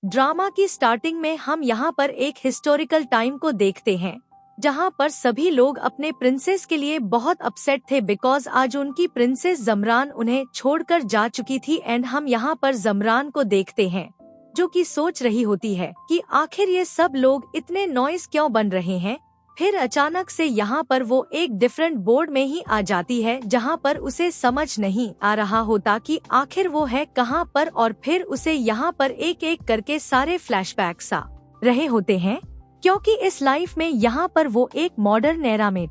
Drama की starting में हम यहाँ पर एक हिस्टोरिकल टाइम को देखते हैं, जहाँ पर सभी लोग अपने प्रिंसेस के लिए बहुत अपसेट थे बिकॉज आज उनकी प्रिंसेस जमरान उन्हें छोड़कर जा चुकी थी। एंड हम यहाँ पर जमरान को देखते हैं जो कि सोच रही होती है कि आखिर ये सब लोग इतने नॉइस क्यों बन रहे हैं। फिर अचानक से यहाँ पर वो एक डिफरेंट बोर्ड में ही आ जाती है, जहाँ पर उसे समझ नहीं आ रहा होता कि आखिर वो है कहाँ पर। और फिर उसे यहाँ पर एक एक करके सारे फ्लैशबैक्स आ रहे होते हैं, क्योंकि इस लाइफ में यहाँ पर वो एक मॉडर्न एरा में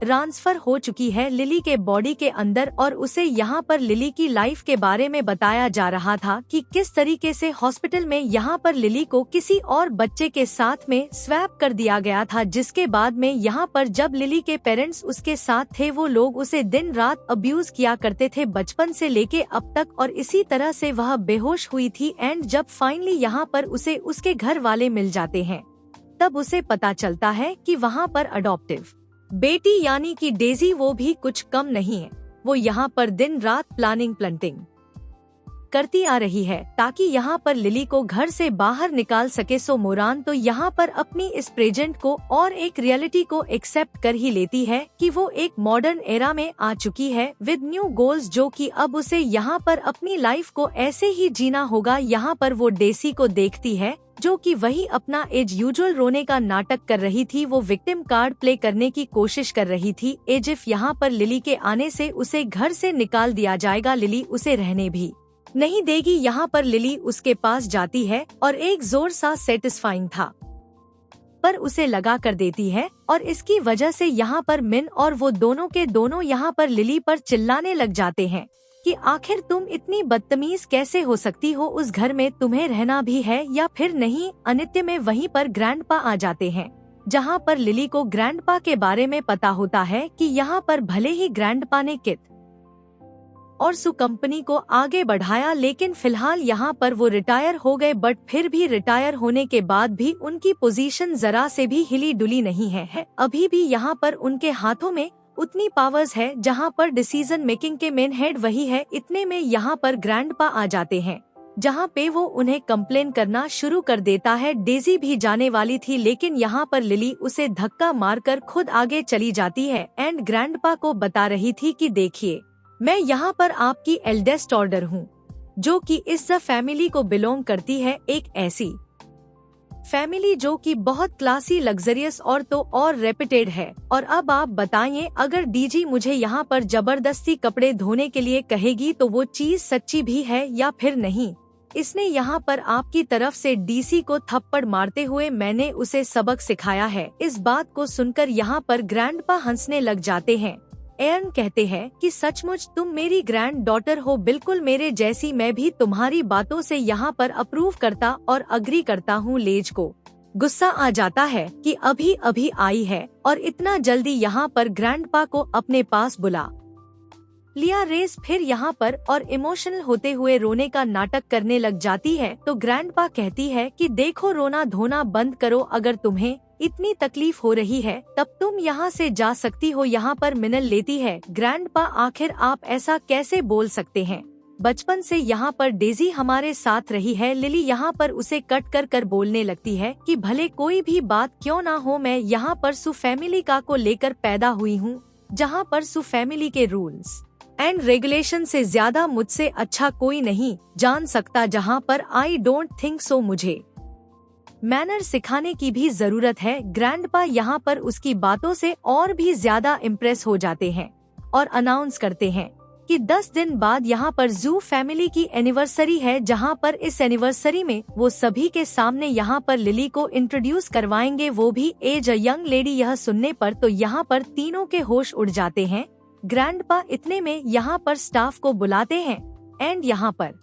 ट्रांसफर हो चुकी है लिली के बॉडी के अंदर। और उसे यहाँ पर लिली की लाइफ के बारे में बताया जा रहा था कि किस तरीके से हॉस्पिटल में यहाँ पर लिली को किसी और बच्चे के साथ में स्वैप कर दिया गया था, जिसके बाद में यहाँ पर जब लिली के पेरेंट्स उसके साथ थे वो लोग उसे दिन रात अब्यूज किया करते थे बचपन से लेके अब तक, और इसी तरह से वह बेहोश हुई थी। एंड जब फाइनली यहाँ पर उसे उसके घर वाले मिल जाते हैं तब उसे पता चलता है कि वहाँ पर अडॉप्टिव बेटी यानी कि डेजी वो भी कुछ कम नहीं है। वो यहाँ पर दिन रात प्लानिंग करती आ रही है ताकि यहाँ पर लिली को घर से बाहर निकाल सके। सो मोरान तो यहाँ पर अपनी इस प्रेजेंट को और एक रियलिटी को एक्सेप्ट कर ही लेती है कि वो एक मॉडर्न एरा में आ चुकी है विद न्यू गोल्स, जो कि अब उसे यहाँ पर अपनी लाइफ को ऐसे ही जीना होगा। यहाँ पर वो डेसी को देखती है जो कि वही अपना एज यूजुअल रोने का नाटक कर रही थी। वो विक्टिम कार्ड प्ले करने की कोशिश कर रही थी एज इफ यहाँ पर लिली के आने से उसे घर से निकाल दिया जाएगा, लिली उसे रहने भी नहीं देगी। यहाँ पर लिली उसके पास जाती है और एक जोर सा सेटिस्फाइंग था पर उसे लगा कर देती है, और इसकी वजह से यहाँ पर मिन और वो दोनों के दोनों यहाँ पर लिली पर चिल्लाने लग जाते हैं कि आखिर तुम इतनी बदतमीज कैसे हो सकती हो, उस घर में तुम्हें रहना भी है या फिर नहीं। अनित्य में वहीं पर ग्रैंडपा आ जाते हैं, जहाँ पर लिली को ग्रैंडपा के बारे में पता होता है कि यहाँ पर भले ही ग्रैंडपा ने कित और सु कंपनी को आगे बढ़ाया, लेकिन फिलहाल यहाँ पर वो रिटायर हो गए। बट फिर भी रिटायर होने के बाद भी उनकी पोजीशन जरा से भी हिली डुली नहीं है। अभी भी यहाँ पर उनके हाथों में उतनी पावर्स है जहाँ पर डिसीजन मेकिंग के मेन हेड वही है। इतने में यहाँ पर ग्रैंडपा आ जाते हैं, जहाँ पे वो उन्हें कंप्लेन करना शुरू कर देता है। डेजी भी जाने वाली थी, लेकिन यहाँ पर लिली उसे धक्का मारकर खुद आगे चली जाती है एंड ग्रैंडपा को बता रही थी कि देखिए, मैं यहाँ पर आपकी एल्डेस्ट ऑर्डर हूँ, जो कि इस फैमिली को बिलोंग करती है, एक ऐसी फैमिली जो कि बहुत क्लासी, लग्जरियस और तो और रेपुटेड है। और अब आप बताइए, अगर डीजी मुझे यहाँ पर जबरदस्ती कपड़े धोने के लिए कहेगी तो वो चीज सच्ची भी है या फिर नहीं। इसने यहाँ पर आपकी तरफ से डीसी को थप्पड़ मारते हुए मैंने उसे सबक सिखाया है। इस बात को सुनकर यहाँ पर ग्रैंडपा हंसने लग जाते हैं। एयरन कहते हैं कि सचमुच तुम मेरी ग्रैंड डॉटर हो, बिल्कुल मेरे जैसी। मैं भी तुम्हारी बातों से यहाँ पर अप्रूव करता और अग्री करता हूँ। लेज को गुस्सा आ जाता है कि अभी अभी आई है और इतना जल्दी यहाँ पर ग्रैंडपा को अपने पास बुला लिया। रेस फिर यहाँ पर और इमोशनल होते हुए रोने का नाटक करने लग जाती है, तो ग्रैंडपा कहती है कि देखो, रोना धोना बंद करो, अगर तुम्हें इतनी तकलीफ हो रही है तब तुम यहाँ से जा सकती हो। यहाँ पर मिनल लेती है, ग्रैंडपा आखिर आप ऐसा कैसे बोल सकते हैं, बचपन से यहाँ पर डेजी हमारे साथ रही है। लिली यहाँ पर उसे कट कर कर बोलने लगती है कि भले कोई भी बात क्यों ना हो, मैं यहाँ पर सु फैमिली का को लेकर पैदा हुई हूँ, जहाँ पर सु फैमिली के रूल्स एंड रेगुलेशन से ज्यादा मुझसे अच्छा कोई नहीं जान सकता। जहाँ पर आई डोंट थिंक सो मुझे मैनर सिखाने की भी जरूरत है। ग्रैंडपा यहाँ पर उसकी बातों से और भी ज्यादा इम्प्रेस हो जाते हैं और अनाउंस करते हैं कि 10 दिन बाद यहाँ पर जू फैमिली की एनिवर्सरी है, जहाँ पर इस एनिवर्सरी में वो सभी के सामने यहाँ पर लिली को इंट्रोड्यूस करवाएंगे, वो भी एज अ यंग लेडी। यह सुनने पर तो यहाँ पर तीनों के होश उड़ जाते हैं। ग्रैंडपा इतने में यहाँ पर स्टाफ को बुलाते हैं एंड यहाँ पर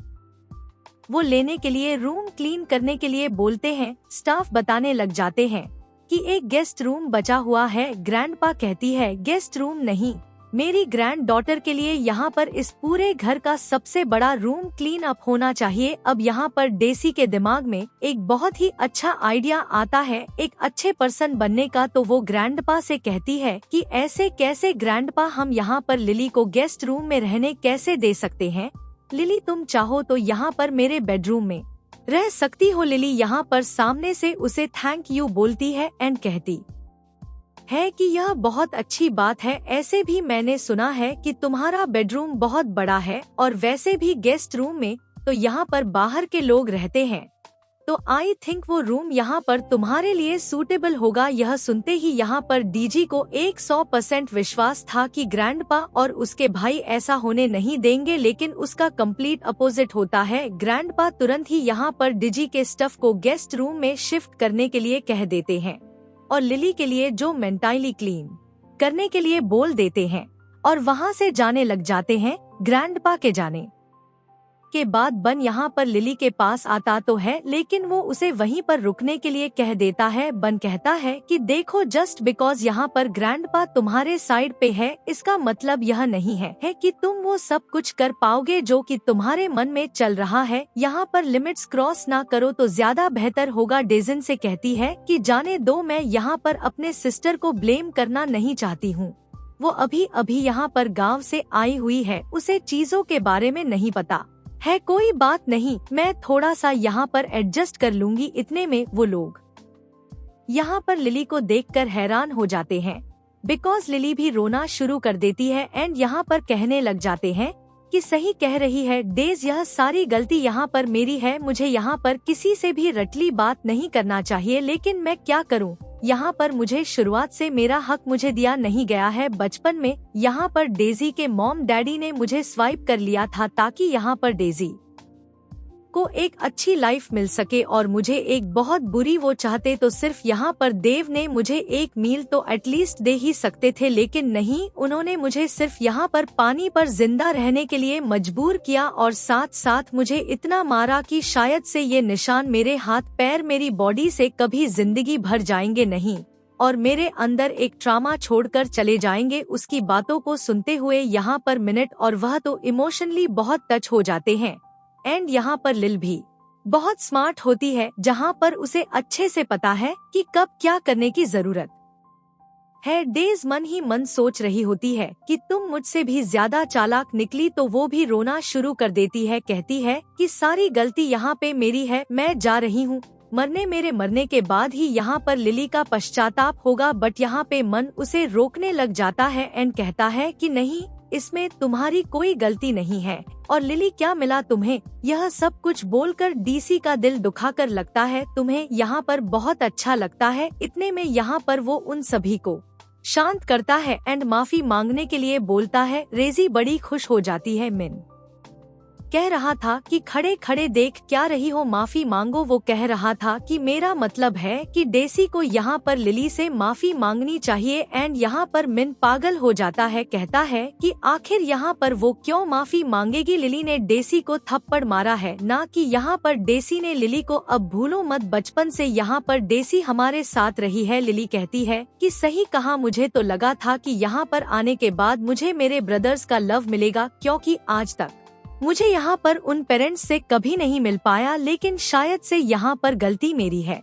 वो लेने के लिए रूम क्लीन करने के लिए बोलते हैं। स्टाफ बताने लग जाते हैं कि एक गेस्ट रूम बचा हुआ है। ग्रैंडपा कहती है, गेस्ट रूम नहीं, मेरी ग्रैंड डॉटर के लिए यहाँ पर इस पूरे घर का सबसे बड़ा रूम क्लीन अप होना चाहिए। अब यहाँ पर डेसी के दिमाग में एक बहुत ही अच्छा आइडिया आता है एक अच्छे पर्सन बनने का, तो वो ग्रैंडपा से कहती है कि ऐसे कैसे ग्रैंडपा, हम यहाँ पर लिली को गेस्ट रूम में रहने कैसे दे सकते हैं। लिली, तुम चाहो तो यहाँ पर मेरे बेडरूम में रह सकती हो। लिली यहाँ पर सामने से उसे थैंक यू बोलती है एंड कहती है कि यह बहुत अच्छी बात है। ऐसे भी मैंने सुना है कि तुम्हारा बेडरूम बहुत बड़ा है और वैसे भी गेस्ट रूम में तो यहाँ पर बाहर के लोग रहते हैं, तो आई थिंक वो रूम यहाँ पर तुम्हारे लिए सूटेबल होगा। यह सुनते ही यहाँ पर डीजी को 100% विश्वास था कि ग्रैंडपा और उसके भाई ऐसा होने नहीं देंगे, लेकिन उसका कंप्लीट अपोजिट होता है। ग्रैंडपा तुरंत ही यहाँ पर डीजी के स्टफ को गेस्ट रूम में शिफ्ट करने के लिए कह देते हैं और लिली के लिए जो मेंटली क्लीन करने के लिए बोल देते हैं और वहाँ से जाने लग जाते हैं। ग्रैंडपा के जाने के बाद बन यहाँ पर लिली के पास आता तो है, लेकिन वो उसे वहीं पर रुकने के लिए कह देता है। बन कहता है कि देखो, जस्ट बिकॉज यहाँ पर ग्रैंडपा तुम्हारे साइड पे है, इसका मतलब यह नहीं है कि तुम वो सब कुछ कर पाओगे जो कि तुम्हारे मन में चल रहा है। यहाँ पर लिमिट्स क्रॉस ना करो तो ज्यादा बेहतर होगा। डेजिन से कहती है कि जाने दो, मैं यहाँ पर अपने सिस्टर को ब्लेम करना नहीं चाहती हूँ। वो अभी अभी यहाँ पर गाँव से आई हुई है, उसे चीजों के बारे में नहीं पता है। कोई बात नहीं, मैं थोड़ा सा यहाँ पर एडजस्ट कर लूंगी। इतने में वो लोग यहाँ पर लिली को देखकर हैरान हो जाते हैं, बिकॉज लिली भी रोना शुरू कर देती है एंड यहाँ पर कहने लग जाते हैं कि सही कह रही है डेज, यह सारी गलती यहाँ पर मेरी है। मुझे यहाँ पर किसी से भी रटली बात नहीं करना चाहिए, लेकिन मैं क्या करूँ। यहाँ पर मुझे शुरुआत से मेरा हक मुझे दिया नहीं गया है। बचपन में यहाँ पर डेजी के मॉम डैडी ने मुझे स्वाइप कर लिया था ताकि यहाँ पर डेजी को एक अच्छी लाइफ मिल सके और मुझे एक बहुत बुरी। वो चाहते तो सिर्फ यहाँ पर देव ने मुझे एक मील तो एटलीस्ट दे ही सकते थे, लेकिन नहीं, उन्होंने मुझे सिर्फ यहाँ पर पानी पर जिंदा रहने के लिए मजबूर किया और साथ साथ मुझे इतना मारा कि शायद से ये निशान मेरे हाथ पैर मेरी बॉडी से कभी जिंदगी भर जाएंगे नहीं और मेरे अंदर एक ट्रामा छोड़कर चले जाएंगे। उसकी बातों को सुनते हुए यहाँ पर मिनट और वह तो इमोशनली बहुत टच हो जाते हैं। एंड यहाँ पर लिल भी बहुत स्मार्ट होती है, जहाँ पर उसे अच्छे से पता है कि कब क्या करने की जरूरत है। डेज मन ही मन सोच रही होती है कि तुम मुझसे भी ज्यादा चालाक निकली, तो वो भी रोना शुरू कर देती है। कहती है कि सारी गलती यहाँ पे मेरी है, मैं जा रही हूँ मरने, मेरे मरने के बाद ही यहाँ पर लिली का पश्चाताप होगा। बट यहाँ पे मन उसे रोकने लग जाता है एंड कहता है कि नहीं, इसमें तुम्हारी कोई गलती नहीं है। और लिली, क्या मिला तुम्हें? यह सब कुछ बोलकर डीसी का दिल दुखाकर लगता है तुम्हें यहाँ पर बहुत अच्छा लगता है। इतने में यहाँ पर वो उन सभी को शांत करता है एंड माफी मांगने के लिए बोलता है। रेजी बड़ी खुश हो जाती है। मिन कह रहा था कि खड़े खड़े देख क्या रही हो, माफी मांगो। वो कह रहा था कि मेरा मतलब है कि डेसी को यहाँ पर लिली से माफी मांगनी चाहिए। एंड यहाँ पर मिन पागल हो जाता है, कहता है कि आखिर यहाँ पर वो क्यों माफी मांगेगी। लिली ने डेसी को थप्पड़ मारा है, ना कि यहाँ पर डेसी ने लिली को। अब भूलो मत, बचपन से यहाँ पर डेसी हमारे साथ रही है। लिली कहती है कि सही कहा, मुझे तो लगा था कि यहाँ पर आने के बाद मुझे मेरे ब्रदर्स का लव मिलेगा, क्योंकि आज तक मुझे यहाँ पर उन पेरेंट्स से कभी नहीं मिल पाया, लेकिन शायद से यहाँ पर गलती मेरी है।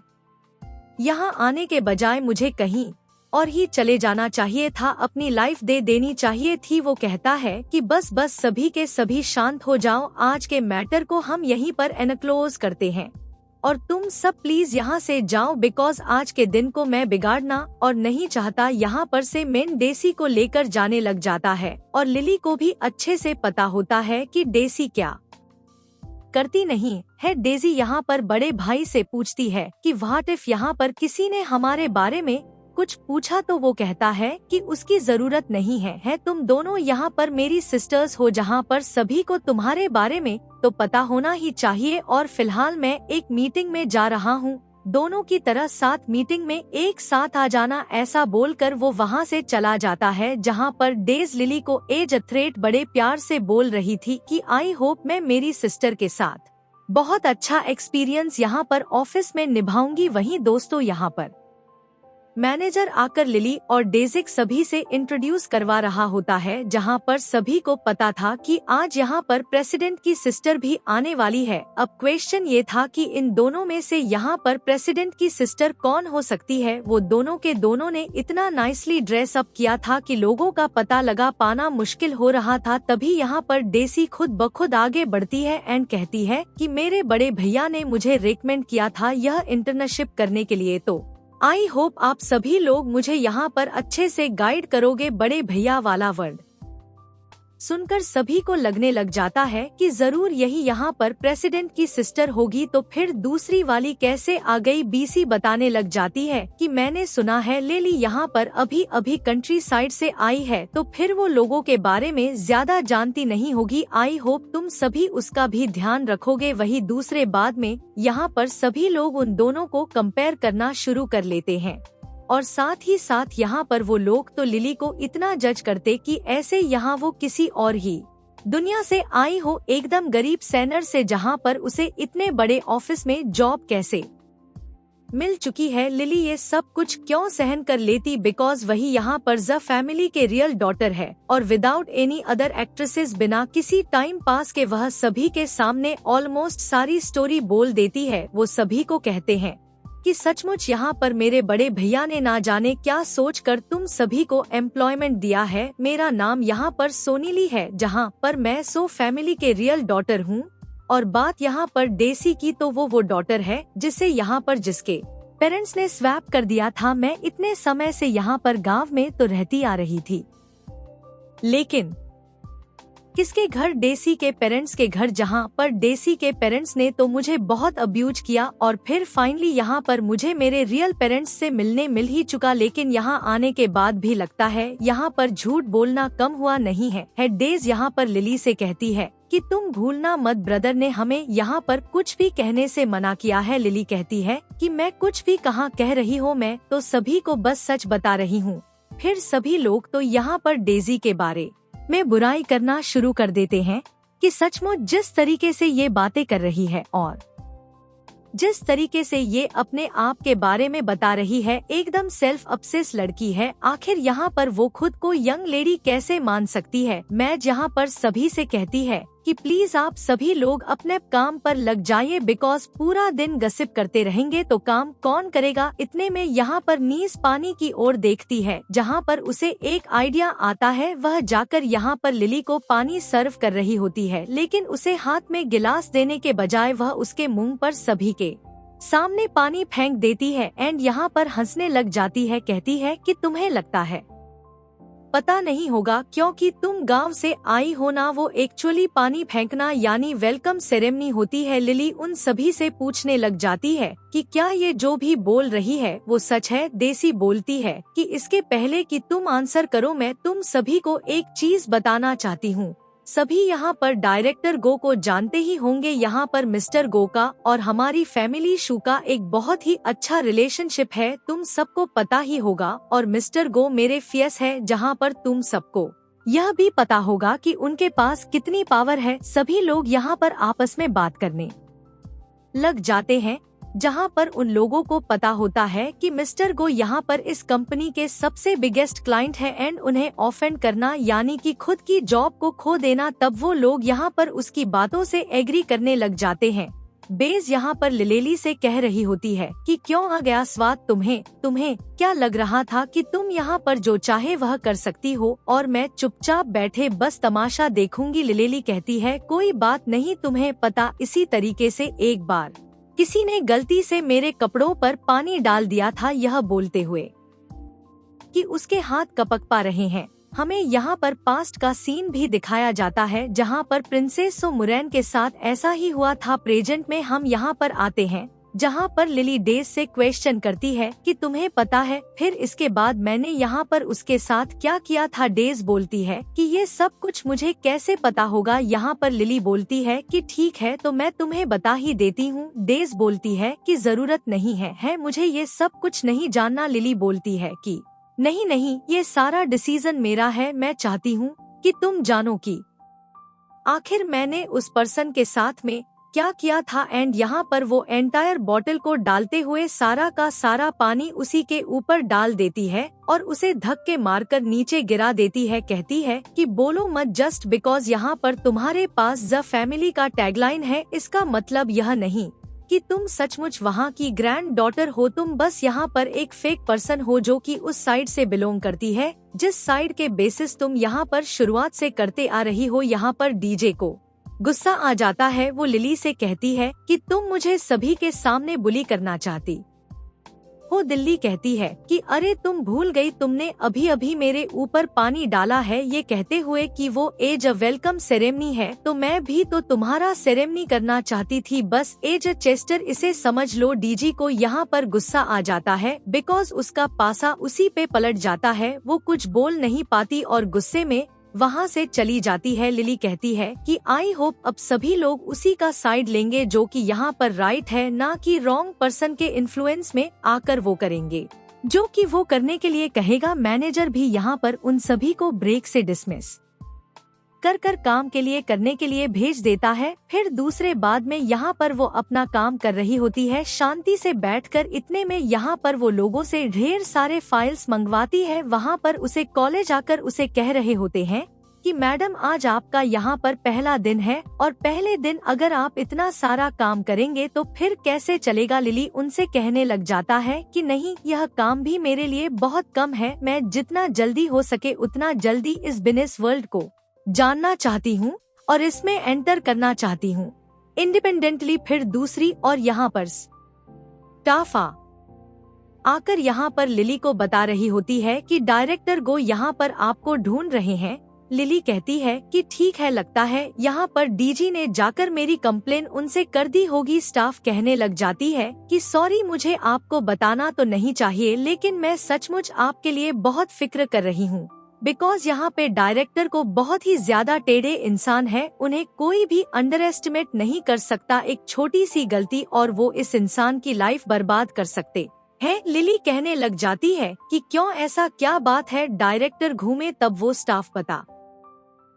यहाँ आने के बजाय मुझे कहीं और ही चले जाना चाहिए था, अपनी लाइफ दे देनी चाहिए थी। वो कहता है कि बस सभी के सभी शांत हो जाओ, आज के मैटर को हम यहीं पर एनक्लोज करते हैं और तुम सब प्लीज यहाँ से जाओ, बिकॉज आज के दिन को मैं बिगाड़ना और नहीं चाहता। यहाँ पर से मेन डेसी को लेकर जाने लग जाता है और लिली को भी अच्छे से पता होता है कि डेसी क्या करती नहीं है। डेजी यहाँ पर बड़े भाई से पूछती है कि व्हाट इफ यहाँ पर किसी ने हमारे बारे में कुछ पूछा, तो वो कहता है कि उसकी जरूरत नहीं है तुम दोनों यहाँ पर मेरी सिस्टर्स हो, जहाँ पर सभी को तुम्हारे बारे में तो पता होना ही चाहिए। और फिलहाल मैं एक मीटिंग में जा रहा हूँ, दोनों की तरह साथ मीटिंग में एक साथ आ जाना। ऐसा बोलकर वो वहाँ से चला जाता है, जहाँ पर डेज लिली को एज थ्रेट बड़े प्यार से बोल रही थी कि आई होप मैं मेरी सिस्टर के साथ बहुत अच्छा एक्सपीरियंस यहाँ पर ऑफिस में निभाऊंगी। वहीं दोस्तों, यहाँ पर मैनेजर आकर लिली और डेजिक सभी से इंट्रोड्यूस करवा रहा होता है, जहां पर सभी को पता था कि आज यहां पर प्रेसिडेंट की सिस्टर भी आने वाली है। अब क्वेश्चन ये था कि इन दोनों में से यहां पर प्रेसिडेंट की सिस्टर कौन हो सकती है। वो दोनों के दोनों ने इतना नाइसली ड्रेस अप किया था कि लोगों का पता लगा पाना मुश्किल हो रहा था। तभी यहाँ पर डेसी खुद ब खुद आगे बढ़ती है एंड कहती है कि मेरे बड़े भैया ने मुझे रिकमेंड किया था यह इंटर्नशिप करने के लिए, तो आई होप आप सभी लोग मुझे यहाँ पर अच्छे से गाइड करोगे। बड़े भैया वाला वर्ड सुनकर सभी को लगने लग जाता है कि जरूर यही यहाँ पर प्रेसिडेंट की सिस्टर होगी। तो फिर दूसरी वाली कैसे आ गई। बीसी बताने लग जाती है कि मैंने सुना है लिली यहाँ पर अभी अभी कंट्री साइड से आई है, तो फिर वो लोगों के बारे में ज्यादा जानती नहीं होगी। आई होप तुम सभी उसका भी ध्यान रखोगे। वही दूसरे बाद में यहाँ पर सभी लोग उन दोनों को कंपेयर करना शुरू कर लेते हैं और साथ ही साथ यहाँ पर वो लोग तो लिली को इतना जज करते कि ऐसे यहाँ वो किसी और ही दुनिया से आई हो, एकदम गरीब सैनर से, जहाँ पर उसे इतने बड़े ऑफिस में जॉब कैसे मिल चुकी है। लिली ये सब कुछ क्यों सहन कर लेती, बिकॉज वही यहाँ पर ज फैमिली के रियल डॉटर है और विदाउट एनी अदर एक्ट्रेसेस, बिना किसी टाइम पास के वह सभी के सामने ऑलमोस्ट सारी स्टोरी बोल देती है। वो सभी को कहते हैं कि सचमुच यहाँ पर मेरे बड़े भैया ने ना जाने क्या सोचकर तुम सभी को एम्प्लॉयमेंट दिया है। मेरा नाम यहाँ पर सोनीली है, जहाँ पर मैं सो फैमिली के रियल डॉटर हूँ। और बात यहाँ पर डेसी की, तो वो डॉटर है जिसे यहाँ पर जिसके पेरेंट्स ने स्वैप कर दिया था। मैं इतने समय से यहाँ पर गांव में तो रहती आ रही थी, लेकिन किसके घर, डेसी के पेरेंट्स के घर, जहाँ पर डेसी के पेरेंट्स ने तो मुझे बहुत अब्यूज किया और फिर फाइनली यहाँ पर मुझे मेरे रियल पेरेंट्स से मिलने मिल ही चुका। लेकिन यहाँ आने के बाद भी लगता है यहाँ पर झूठ बोलना कम हुआ नहीं है। डेज यहाँ पर लिली से कहती है कि तुम भूलना मत, ब्रदर ने हमें यहाँ पर कुछ भी कहने से मना किया है। लिली कहती है कि मैं कुछ भी कहाँ कह रही हूँ, मैं तो सभी को बस सच बता रही हूँ। फिर सभी लोग तो यहाँ पर डेजी के बारे में बुराई करना शुरू कर देते हैं कि सचमुच जिस तरीके से ये बातें कर रही है और जिस तरीके से ये अपने आप के बारे में बता रही है, एकदम सेल्फ ऑब्सेस लड़की है। आखिर यहाँ पर वो खुद को यंग लेडी कैसे मान सकती है। मैं यहाँ पर सभी से कहती है कि प्लीज आप सभी लोग अपने काम पर लग जाइए, बिकॉज पूरा दिन गसिप करते रहेंगे तो काम कौन करेगा। इतने में यहाँ पर नीस पानी की ओर देखती है, जहाँ पर उसे एक आइडिया आता है। वह जाकर यहाँ पर लिली को पानी सर्व कर रही होती है, लेकिन उसे हाथ में गिलास देने के बजाय वह उसके मुंह पर सभी के सामने पानी फेंक देती है एंड यहाँ पर हंसने लग जाती है। कहती है कि तुम्हें लगता है पता नहीं होगा क्योंकि तुम गांव से आई हो ना, वो एक्चुअली पानी फेंकना यानी वेलकम सेरेमनी होती है। लिली उन सभी से पूछने लग जाती है कि क्या ये जो भी बोल रही है वो सच है। डेसी बोलती है कि इसके पहले कि तुम आंसर करो, मैं तुम सभी को एक चीज बताना चाहती हूँ। सभी यहाँ पर डायरेक्टर गो को जानते ही होंगे। यहाँ पर मिस्टर गो का और हमारी फैमिली शू का एक बहुत ही अच्छा रिलेशनशिप है, तुम सबको पता ही होगा। और मिस्टर गो मेरे फियस है, जहाँ पर तुम सबको यह भी पता होगा कि उनके पास कितनी पावर है। सभी लोग यहाँ पर आपस में बात करने लग जाते हैं, जहाँ पर उन लोगों को पता होता है कि मिस्टर गो यहाँ पर इस कंपनी के सबसे बिगेस्ट क्लाइंट है एंड उन्हें ऑफेंड करना यानी कि खुद की जॉब को खो देना। तब वो लोग यहाँ पर उसकी बातों से एग्री करने लग जाते हैं। बेज यहाँ पर लिलेली से कह रही होती है कि क्यों आ गया स्वाद तुम्हें क्या लग रहा था कि तुम यहाँ पर जो चाहे वह कर सकती हो और मैं चुपचाप बैठे बस तमाशा देखूंगी। लिलेली कहती है कोई बात नहीं, तुम्हें पता इसी तरीके से एक बार किसी ने गलती से मेरे कपड़ों पर पानी डाल दिया था। यह बोलते हुए कि उसके हाथ कपक पा रहे हैं। हमें यहाँ पर पास्ट का सीन भी दिखाया जाता है, जहाँ पर प्रिंसेस सो मुरैन के साथ ऐसा ही हुआ था। प्रेजेंट में हम यहाँ पर आते हैं, जहाँ पर लिली डेज से क्वेश्चन करती है कि तुम्हें पता है फिर इसके बाद मैंने यहाँ पर उसके साथ क्या किया था। डेज बोलती है कि ये सब कुछ मुझे कैसे पता होगा। यहाँ पर लिली बोलती है कि ठीक है तो मैं तुम्हें बता ही देती हूँ। डेज बोलती है कि जरूरत नहीं है मुझे ये सब कुछ नहीं जानना। लिली बोलती है कि नहीं, ये सारा डिसीजन मेरा है, मैं चाहती हूँ कि तुम जानो कि आखिर मैंने उस पर्सन के साथ में क्या किया था एंड यहाँ पर वो एंटायर बॉटल को डालते हुए सारा का सारा पानी उसी के ऊपर डाल देती है और उसे धक्के मारकर नीचे गिरा देती है। कहती है कि बोलो मत जस्ट बिकॉज यहाँ पर तुम्हारे पास द फैमिली का टैगलाइन है, इसका मतलब यह नहीं कि तुम सचमुच वहाँ की ग्रैंड डॉटर हो। तुम बस यहाँ पर एक फेक पर्सन हो जो कि उस साइड से बिलोंग करती है जिस साइड के बेसिस तुम यहाँ पर शुरुआत से करते आ रही हो। यहाँ पर डीजे को गुस्सा आ जाता है। वो लिली से कहती है कि तुम मुझे सभी के सामने बुली करना चाहती हो। दिल्ली कहती है कि अरे तुम भूल गई, तुमने अभी अभी मेरे ऊपर पानी डाला है। ये कहते हुए कि वो एज अ वेलकम सेरेमनी है तो मैं भी तो तुम्हारा सेरेमनी करना चाहती थी, बस एज अ चेस्टर इसे समझ लो। डीजी को यहाँ पर गुस्सा आ जाता है बिकॉज उसका पासा उसी पे पलट जाता है। वो कुछ बोल नहीं पाती और गुस्से में वहाँ से चली जाती है। लिली कहती है कि आई होप अब सभी लोग उसी का साइड लेंगे जो कि यहाँ पर राइट है, ना कि रॉन्ग पर्सन के इन्फ्लुएंस में आकर वो करेंगे जो कि वो करने के लिए कहेगा। मैनेजर भी यहाँ पर उन सभी को ब्रेक से डिसमिस कर काम के लिए करने के लिए भेज देता है। फिर दूसरे बाद में यहाँ पर वो अपना काम कर रही होती है शांति से बैठकर। इतने में यहाँ पर वो लोगों से ढेर सारे फाइल्स मंगवाती है। वहाँ पर उसे कॉलेज आकर उसे कह रहे होते हैं कि मैडम आज आपका यहाँ पर पहला दिन है और पहले दिन अगर आप इतना सारा काम करेंगे तो फिर कैसे चलेगा। लिली उनसे कहने लग जाता है कि नहीं, यह काम भी मेरे लिए बहुत कम है, मैं जितना जल्दी हो सके उतना जल्दी इस बिजनेस वर्ल्ड को जानना चाहती हूँ और इसमें एंटर करना चाहती हूँ इंडिपेंडेंटली। फिर दूसरी और यहाँ पर टाफा आकर यहाँ पर लिली को बता रही होती है कि डायरेक्टर गो यहाँ पर आपको ढूंढ रहे हैं। लिली कहती है कि ठीक है, लगता है यहाँ पर डीजी ने जाकर मेरी कंप्लेन उनसे कर दी होगी। स्टाफ कहने लग जाती है कि सॉरी, मुझे आपको बताना तो नहीं चाहिए लेकिन मैं सचमुच आपके लिए बहुत फिक्र कर रही हूँ बिकॉज यहाँ पे डायरेक्टर को बहुत ही ज्यादा टेढ़े इंसान है, उन्हें कोई भी अंडर एस्टिमेट नहीं कर सकता। एक छोटी सी गलती और वो इस इंसान की लाइफ बर्बाद कर सकते हैं। लिली कहने लग जाती है कि क्यों, ऐसा क्या बात है। डायरेक्टर घूमे तब वो स्टाफ बता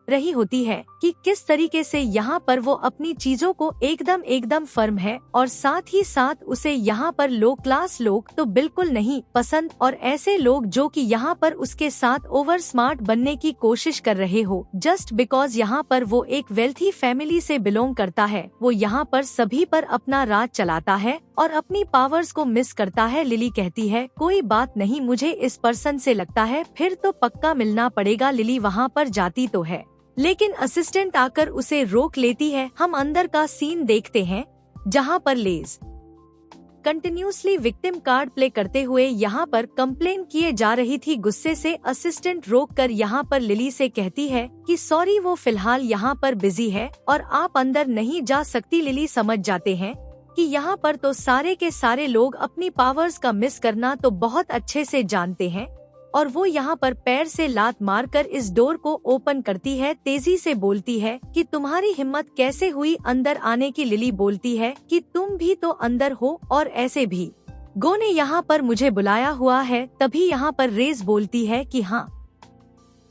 रही होती है कि किस तरीके से यहाँ पर वो अपनी चीजों को एकदम फर्म है और साथ ही साथ उसे यहाँ पर लो क्लास लोग तो बिल्कुल नहीं पसंद और ऐसे लोग जो कि यहाँ पर उसके साथ ओवर स्मार्ट बनने की कोशिश कर रहे हो जस्ट बिकॉज यहाँ पर वो एक वेल्थी फैमिली से बिलोंग करता है। वो यहाँ पर सभी पर अपना राज चलाता है और अपनी पावर्स को मिस करता है। लिली कहती है कोई बात नहीं, मुझे इस पर्सन से लगता है फिर तो पक्का मिलना पड़ेगा। लिली वहाँ पर जाती तो है लेकिन असिस्टेंट आकर उसे रोक लेती है। हम अंदर का सीन देखते हैं जहां पर लेज कंटिन्यूसली विक्टिम कार्ड प्ले करते हुए यहाँ पर कंप्लेन किए जा रही थी। गुस्से से असिस्टेंट रोककर यहाँ पर लिली से कहती है कि सॉरी, वो फिलहाल यहाँ पर बिजी है और आप अंदर नहीं जा सकती। लिली समझ जाते हैं कि यहाँ पर तो सारे के सारे लोग अपनी पावर्स का मिस करना तो बहुत अच्छे से जानते हैं और वो यहाँ पर पैर से लात मारकर इस डोर को ओपन करती है। तेजी से बोलती है कि तुम्हारी हिम्मत कैसे हुई अंदर आने की। लिली बोलती है कि तुम भी तो अंदर हो और ऐसे भी गो ने यहाँ पर मुझे बुलाया हुआ है। तभी यहाँ पर रेज बोलती है कि हाँ,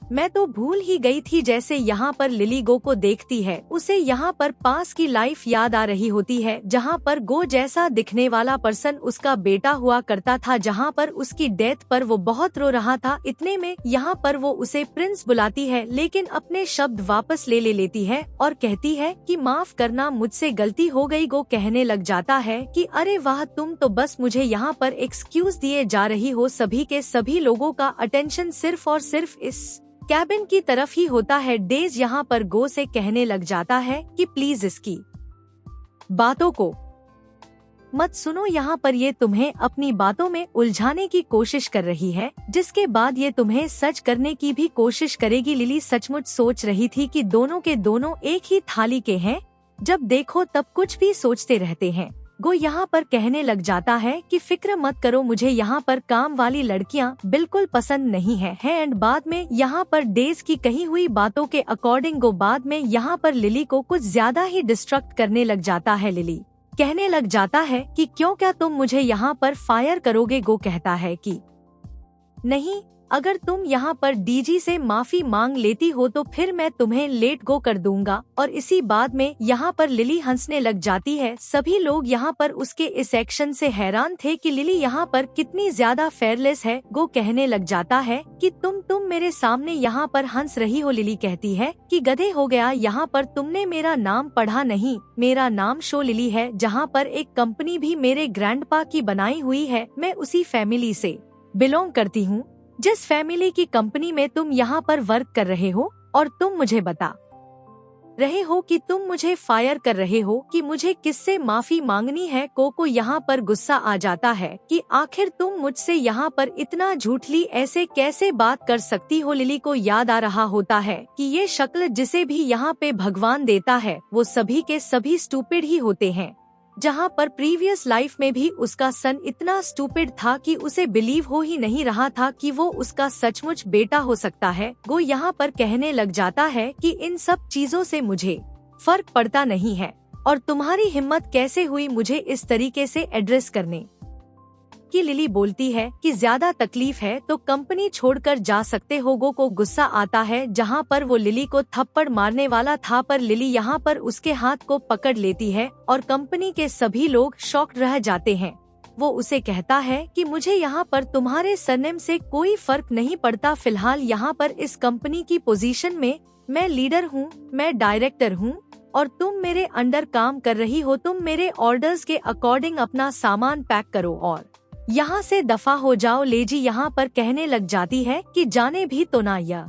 मैं तो भूल ही गई थी। जैसे यहाँ पर लिली गो को देखती है उसे यहाँ पर पास की लाइफ याद आ रही होती है जहाँ पर गो जैसा दिखने वाला पर्सन उसका बेटा हुआ करता था, जहाँ पर उसकी डेथ पर वो बहुत रो रहा था। इतने में यहाँ पर वो उसे प्रिंस बुलाती है लेकिन अपने शब्द वापस ले लेती है और कहती है कि माफ करना, मुझसे गलती हो गई। गो कहने लग जाता है कि अरे वाह, तुम तो बस मुझे यहाँ पर एक्सक्यूज दिए जा रही हो। सभी के सभी लोगों का अटेंशन सिर्फ और सिर्फ इस कैबिन की तरफ ही होता है। डेज यहाँ पर गो से कहने लग जाता है कि प्लीज इसकी बातों को मत सुनो, यहाँ पर ये तुम्हें अपनी बातों में उलझाने की कोशिश कर रही है जिसके बाद ये तुम्हें सच करने की भी कोशिश करेगी। लिली सचमुच सोच रही थी कि दोनों के दोनों एक ही थाली के हैं, जब देखो तब कुछ भी सोचते रहते हैं। गो यहाँ पर कहने लग जाता है कि फिक्र मत करो, मुझे यहाँ पर काम वाली लड़कियाँ बिल्कुल पसंद नहीं है। एंड बाद में यहाँ पर डेज की कही हुई बातों के अकॉर्डिंग गो बाद में यहाँ पर लिली को कुछ ज्यादा ही डिस्ट्रक्ट करने लग जाता है। लिली कहने लग जाता है कि क्यों, क्या तुम मुझे यहाँ पर फायर करोगे। गो कहता है कि नहीं, अगर तुम यहाँ पर डीजी से माफी मांग लेती हो तो फिर मैं तुम्हें लेट गो कर दूंगा। और इसी बात में यहाँ पर लिली हंसने लग जाती है। सभी लोग यहाँ पर उसके इस एक्शन से हैरान थे कि लिली यहाँ पर कितनी ज्यादा फेयरलेस है। गो कहने लग जाता है कि तुम मेरे सामने यहाँ पर हंस रही हो। लिली कहती है कि गधे हो गया, यहाँ पर तुमने मेरा नाम पढ़ा नहीं, मेरा नाम शो लिली है, जहाँ पर एक कंपनी भी मेरे ग्रैंडपा की बनाई हुई है। मैं उसी फैमिली से बिलोंग करती हूँ जिस फैमिली की कंपनी में तुम यहाँ पर वर्क कर रहे हो, और तुम मुझे बता रहे हो कि तुम मुझे फायर कर रहे हो कि मुझे किससे माफी मांगनी है। कोको यहाँ पर गुस्सा आ जाता है कि आखिर तुम मुझसे यहाँ पर इतना झूठली ऐसे कैसे बात कर सकती हो। लिली को याद आ रहा होता है कि ये शक्ल जिसे भी यहाँ पे भगवान देता है वो सभी के सभी स्टूपिड ही होते हैं। जहाँ पर प्रीवियस लाइफ में भी उसका सन इतना स्टूपिड था कि उसे बिलीव हो ही नहीं रहा था कि वो उसका सचमुच बेटा हो सकता है। वो यहाँ पर कहने लग जाता है कि इन सब चीजों से मुझे फर्क पड़ता नहीं है, और तुम्हारी हिम्मत कैसे हुई मुझे इस तरीके से एड्रेस करने की। लिली बोलती है कि ज्यादा तकलीफ है तो कंपनी छोड़कर जा सकते हो। गो को गुस्सा आता है जहाँ पर वो लिली को थप्पड़ मारने वाला था, पर लिली यहाँ पर उसके हाथ को पकड़ लेती है और कंपनी के सभी लोग शॉक्ड रह जाते हैं। वो उसे कहता है कि मुझे यहाँ पर तुम्हारे सरनेम से कोई फर्क नहीं पड़ता। फिलहाल यहाँ पर इस कंपनी की पोजीशन में मैं लीडर हूँ, मैं डायरेक्टर हूँ और तुम मेरे अंडर काम कर रही हो। तुम मेरे ऑर्डर्स के अकॉर्डिंग अपना सामान पैक करो और यहाँ से दफा हो जाओ। लेजी यहाँ पर कहने लग जाती है कि जाने भी तो ना, यह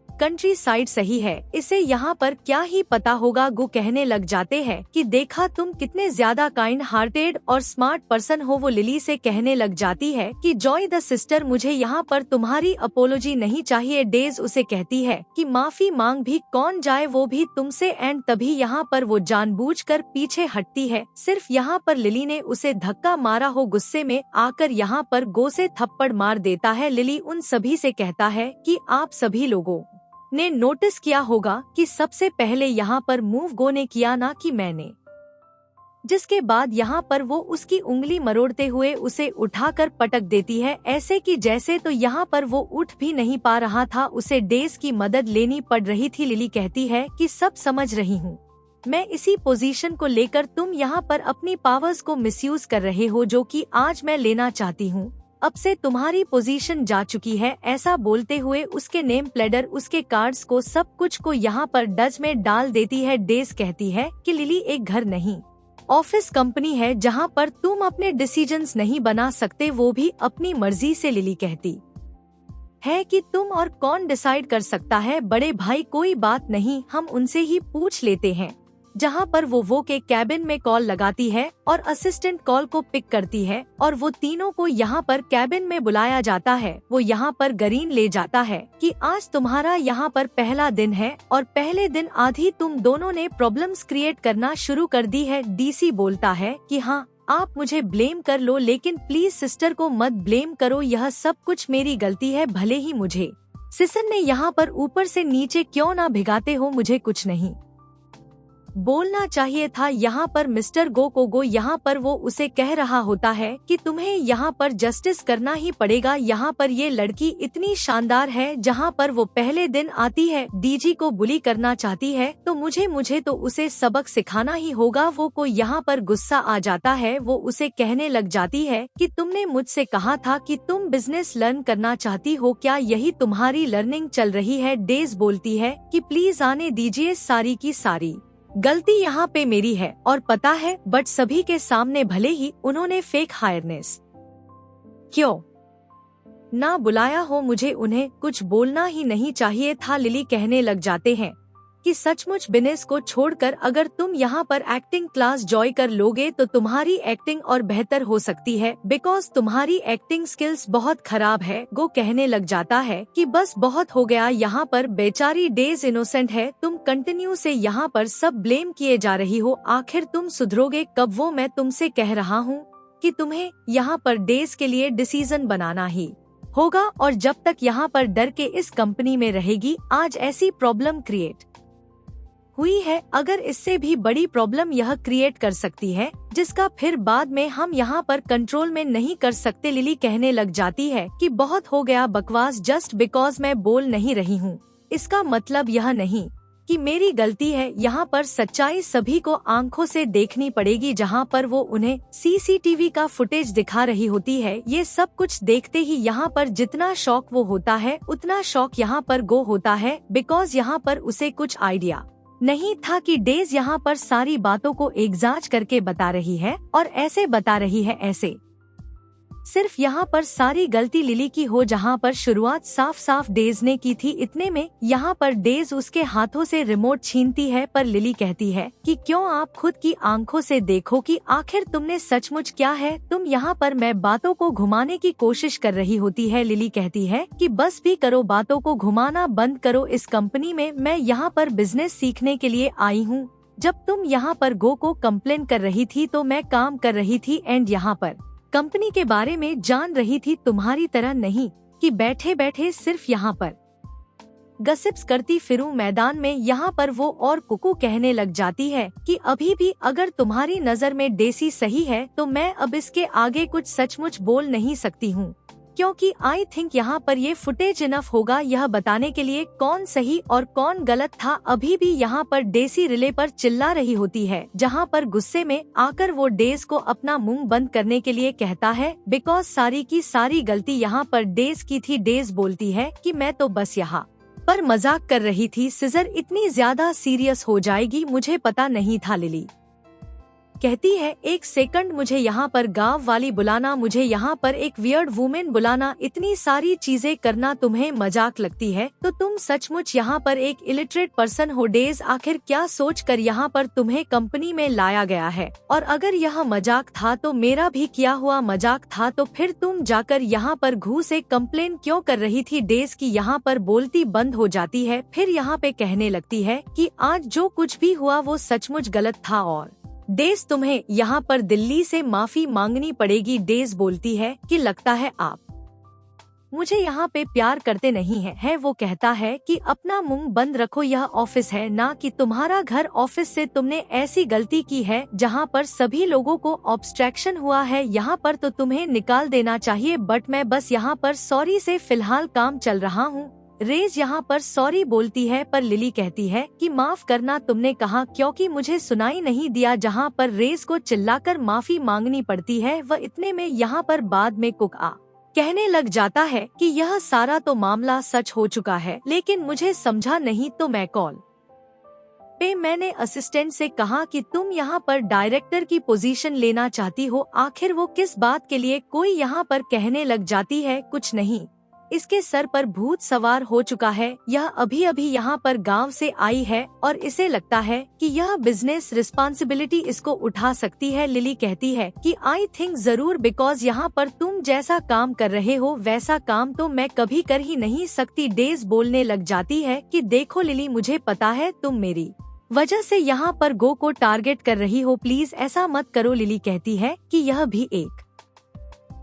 कंट्री साइड सही है, इसे यहाँ पर क्या ही पता होगा। गो कहने लग जाते हैं कि देखा तुम कितने ज्यादा काइंड हार्टेड और स्मार्ट पर्सन हो। वो लिली से कहने लग जाती है कि जॉय द सिस्टर, मुझे यहाँ पर तुम्हारी अपोलॉजी नहीं चाहिए। डेज उसे कहती है कि माफी मांग भी कौन जाए, वो भी तुमसे। एंड तभी यहाँ पर वो जानबूझकर पीछे हटती है, सिर्फ यहाँ पर लिली ने उसे धक्का मारा हो। गुस्से में आकर यहाँ पर गो से थप्पड़ मार देता है। लिली उन सभी से कहता है कि आप सभी लोगों ने नोटिस किया होगा कि सबसे पहले यहाँ पर मूव गो ने किया, ना कि मैंने। जिसके बाद यहाँ पर वो उसकी उंगली मरोड़ते हुए उसे उठाकर पटक देती है, ऐसे कि जैसे तो यहाँ पर वो उठ भी नहीं पा रहा था, उसे डेज की मदद लेनी पड़ रही थी। लिली कहती है कि सब समझ रही हूँ, मैं इसी पोजीशन को लेकर तुम यहाँ पर अपनी पावर्स को मिसयूज कर रहे हो, जो कि आज मैं लेना चाहती हूँ। अब से तुम्हारी पोजीशन जा चुकी है। ऐसा बोलते हुए उसके नेम प्लेडर, उसके कार्ड्स को, सब कुछ को यहाँ पर डज में डाल देती है। डेज कहती है कि लिली एक घर नहीं, ऑफिस कंपनी है जहाँ पर तुम अपने डिसीजंस नहीं बना सकते, वो भी अपनी मर्जी से। लिली कहती है कि तुम और कौन डिसाइड कर सकता है, बड़े भाई कोई बात नहीं, हम उनसे ही पूछ लेते हैं। जहाँ पर वो के कैबिन में कॉल लगाती है और असिस्टेंट कॉल को पिक करती है और वो तीनों को यहाँ पर कैबिन में बुलाया जाता है। वो यहाँ पर गरीन ले जाता है कि आज तुम्हारा यहाँ पर पहला दिन है और पहले दिन आधी तुम दोनों ने प्रॉब्लम्स क्रिएट करना शुरू कर दी है। डीसी बोलता है कि हाँ, आप मुझे ब्लेम कर लो, लेकिन प्लीज सिस्टर को मत ब्लेम करो, यह सब कुछ मेरी गलती है। भले ही मुझे सिस्टर ने यहाँ पर ऊपर से नीचे क्यों ना भिगाते हो, मुझे कुछ नहीं बोलना चाहिए था। यहाँ पर मिस्टर गो यहाँ पर वो उसे कह रहा होता है कि तुम्हें यहाँ पर जस्टिस करना ही पड़ेगा। यहाँ पर ये लड़की इतनी शानदार है, जहाँ पर वो पहले दिन आती है डीजी को बुली करना चाहती है, तो मुझे तो उसे सबक सिखाना ही होगा। वो को यहाँ पर गुस्सा आ जाता है। वो उसे कहने लग जाती है कि तुमने मुझसे कहा था कि तुम बिजनेस लर्न करना चाहती हो, क्या यही तुम्हारी लर्निंग चल रही है। डेज बोलती है कि प्लीज आने दीजिए, सारी की सारी गलती यहाँ पे मेरी है और पता है, बट सभी के सामने भले ही उन्होंने फेक हायरनेस क्यों ना बुलाया हो, मुझे उन्हें कुछ बोलना ही नहीं चाहिए था। लिली कहने लग जाते हैं कि सचमुच बिजनेस को छोड़कर अगर तुम यहाँ पर एक्टिंग क्लास ज्वाइन कर लोगे तो तुम्हारी एक्टिंग और बेहतर हो सकती है, बिकॉज तुम्हारी एक्टिंग स्किल्स बहुत खराब है। गो कहने लग जाता है कि बस बहुत हो गया, यहाँ पर बेचारी डेज इनोसेंट है, तुम कंटिन्यू से यहाँ पर सब ब्लेम किए जा रही हो, आखिर तुम सुधरोगे कब। वो मैं तुमसे कह रहा हूँ कि तुम्हें यहाँ पर डेज के लिए डिसीजन बनाना ही होगा, और जब तक यहाँ पर डर के इस कंपनी में रहेगी, आज ऐसी प्रॉब्लम क्रिएट हुई है, अगर इससे भी बड़ी प्रॉब्लम यह क्रिएट कर सकती है जिसका फिर बाद में हम यहाँ पर कंट्रोल में नहीं कर सकते। लिली कहने लग जाती है कि बहुत हो गया बकवास, जस्ट बिकॉज मैं बोल नहीं रही हूँ इसका मतलब यह नहीं कि मेरी गलती है। यहाँ पर सच्चाई सभी को आंखों से देखनी पड़ेगी। जहाँ पर वो उन्हें सीसीटीवी का फुटेज दिखा रही होती है, ये सब कुछ देखते ही यहाँ पर जितना शॉक वो होता है उतना शॉक यहाँ पर गो होता है, बिकॉज यहाँ पर उसे कुछ आइडिया नहीं था कि डेज यहाँ पर सारी बातों को एग्जाज करके बता रही है और ऐसे बता रही है ऐसे। सिर्फ यहाँ पर सारी गलती लिली की हो, जहाँ पर शुरुआत साफ साफ डेज ने की थी। इतने में यहाँ पर डेज उसके हाथों से रिमोट छीनती है, पर लिली कहती है कि क्यों आप खुद की आंखों से देखो कि आखिर तुमने सचमुच क्या है। तुम यहाँ पर मैं बातों को घुमाने की कोशिश कर रही होती है। लिली कहती है कि बस भी करो, बातों को घुमाना बंद करो। इस कंपनी में मैं यहाँ पर बिजनेस सीखने के लिए आई हूँ। जब तुम यहाँ पर गो को कंप्लेन कर रही थी तो मैं काम कर रही थी एंड यहाँ पर कंपनी के बारे में जान रही थी, तुम्हारी तरह नहीं कि बैठे बैठे सिर्फ यहाँ पर गसिप्स करती फिरूं मैदान में। यहाँ पर वो और कुकू कहने लग जाती है कि अभी भी अगर तुम्हारी नजर में डेसी सही है तो मैं अब इसके आगे कुछ सचमुच बोल नहीं सकती हूँ, क्योंकि आई थिंक यहाँ पर ये फुटेज इनफ होगा यह बताने के लिए कौन सही और कौन गलत था। अभी भी यहाँ पर डेसी रिले पर चिल्ला रही होती है, जहाँ पर गुस्से में आकर वो डेज को अपना मुंह बंद करने के लिए कहता है, बिकॉज सारी की सारी गलती यहाँ पर डेज की थी। डेज बोलती है कि मैं तो बस यहाँ पर मजाक कर रही थी, सिजर इतनी ज्यादा सीरियस हो जाएगी मुझे पता नहीं था। लिली कहती है, एक सेकंड, मुझे यहाँ पर गांव वाली बुलाना, मुझे यहाँ पर एक वियर्ड वुमेन बुलाना, इतनी सारी चीजें करना तुम्हें मजाक लगती है तो तुम सचमुच यहाँ पर एक इलिटरेट पर्सन हो। डेज आखिर क्या सोचकर यहाँ पर तुम्हें कंपनी में लाया गया है, और अगर यह मजाक था तो मेरा भी किया हुआ मजाक था, तो फिर तुम जाकर यहाँ पर घूस से कंप्लेन क्यों कर रही थी। डेज की यहाँ पर बोलती बंद हो जाती है, फिर यहाँ पे कहने लगती है कि आज जो कुछ भी हुआ वो सचमुच गलत था और डेज तुम्हें यहाँ पर दिल्ली से माफी मांगनी पड़ेगी। डेज बोलती है कि लगता है आप मुझे यहाँ पे प्यार करते नहीं है। वो कहता है कि अपना मुंह बंद रखो, यह ऑफिस है ना कि तुम्हारा घर। ऑफिस से तुमने ऐसी गलती की है जहाँ पर सभी लोगों को ऑब्स्ट्रैक्शन हुआ है, यहाँ पर तो तुम्हें निकाल देना चाहिए। बट मैं बस यहाँ पर सॉरी से फिलहाल काम चल रहा हूँ। रेज यहाँ पर सॉरी बोलती है, पर लिली कहती है कि माफ करना तुमने कहा क्योंकि मुझे सुनाई नहीं दिया। जहाँ पर रेज को चिल्लाकर माफी मांगनी पड़ती है, वह इतने में यहाँ पर बाद में कुक कहने लग जाता है कि यह सारा तो मामला सच हो चुका है, लेकिन मुझे समझा नहीं तो मैं कॉल पे मैंने असिस्टेंट से कहा कि तुम यहाँ पर डायरेक्टर की पोजीशन लेना चाहती हो। आखिर वो किस बात के लिए, कोई यहाँ पर कहने लग जाती है कुछ नहीं, इसके सर पर भूत सवार हो चुका है। यह अभी अभी यहाँ पर गांव से आई है और इसे लगता है कि यह बिजनेस रिस्पॉन्सिबिलिटी इसको उठा सकती है। लिली कहती है कि आई थिंक जरूर, बिकॉज यहाँ पर तुम जैसा काम कर रहे हो वैसा काम तो मैं कभी कर ही नहीं सकती। डेज बोलने लग जाती है कि देखो लिली, मुझे पता है तुम मेरी वजह से यहाँ पर गो को टारगेट कर रही हो, प्लीज ऐसा मत करो। लिली कहती है कि यह भी एक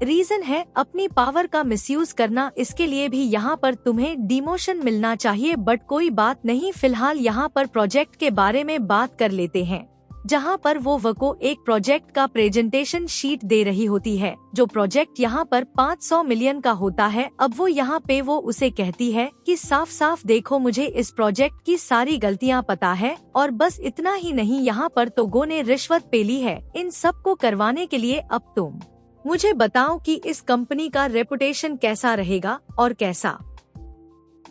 रीजन है अपनी पावर का मिसयूज करना, इसके लिए भी यहाँ पर तुम्हें डिमोशन मिलना चाहिए। बट कोई बात नहीं, फिलहाल यहाँ पर प्रोजेक्ट के बारे में बात कर लेते हैं। जहाँ पर वो वको एक प्रोजेक्ट का प्रेजेंटेशन शीट दे रही होती है, जो प्रोजेक्ट यहाँ पर 500 मिलियन का होता है। अब वो यहाँ पे वो उसे कहती है कि साफ साफ देखो, मुझे इस प्रोजेक्ट की सारी गलतियाँ पता है, और बस इतना ही नहीं, यहाँ पर तो गो ने रिश्वत पे ली है इन सब को करवाने के लिए। अब तुम मुझे बताओ कि इस कंपनी का रेपुटेशन कैसा रहेगा और कैसा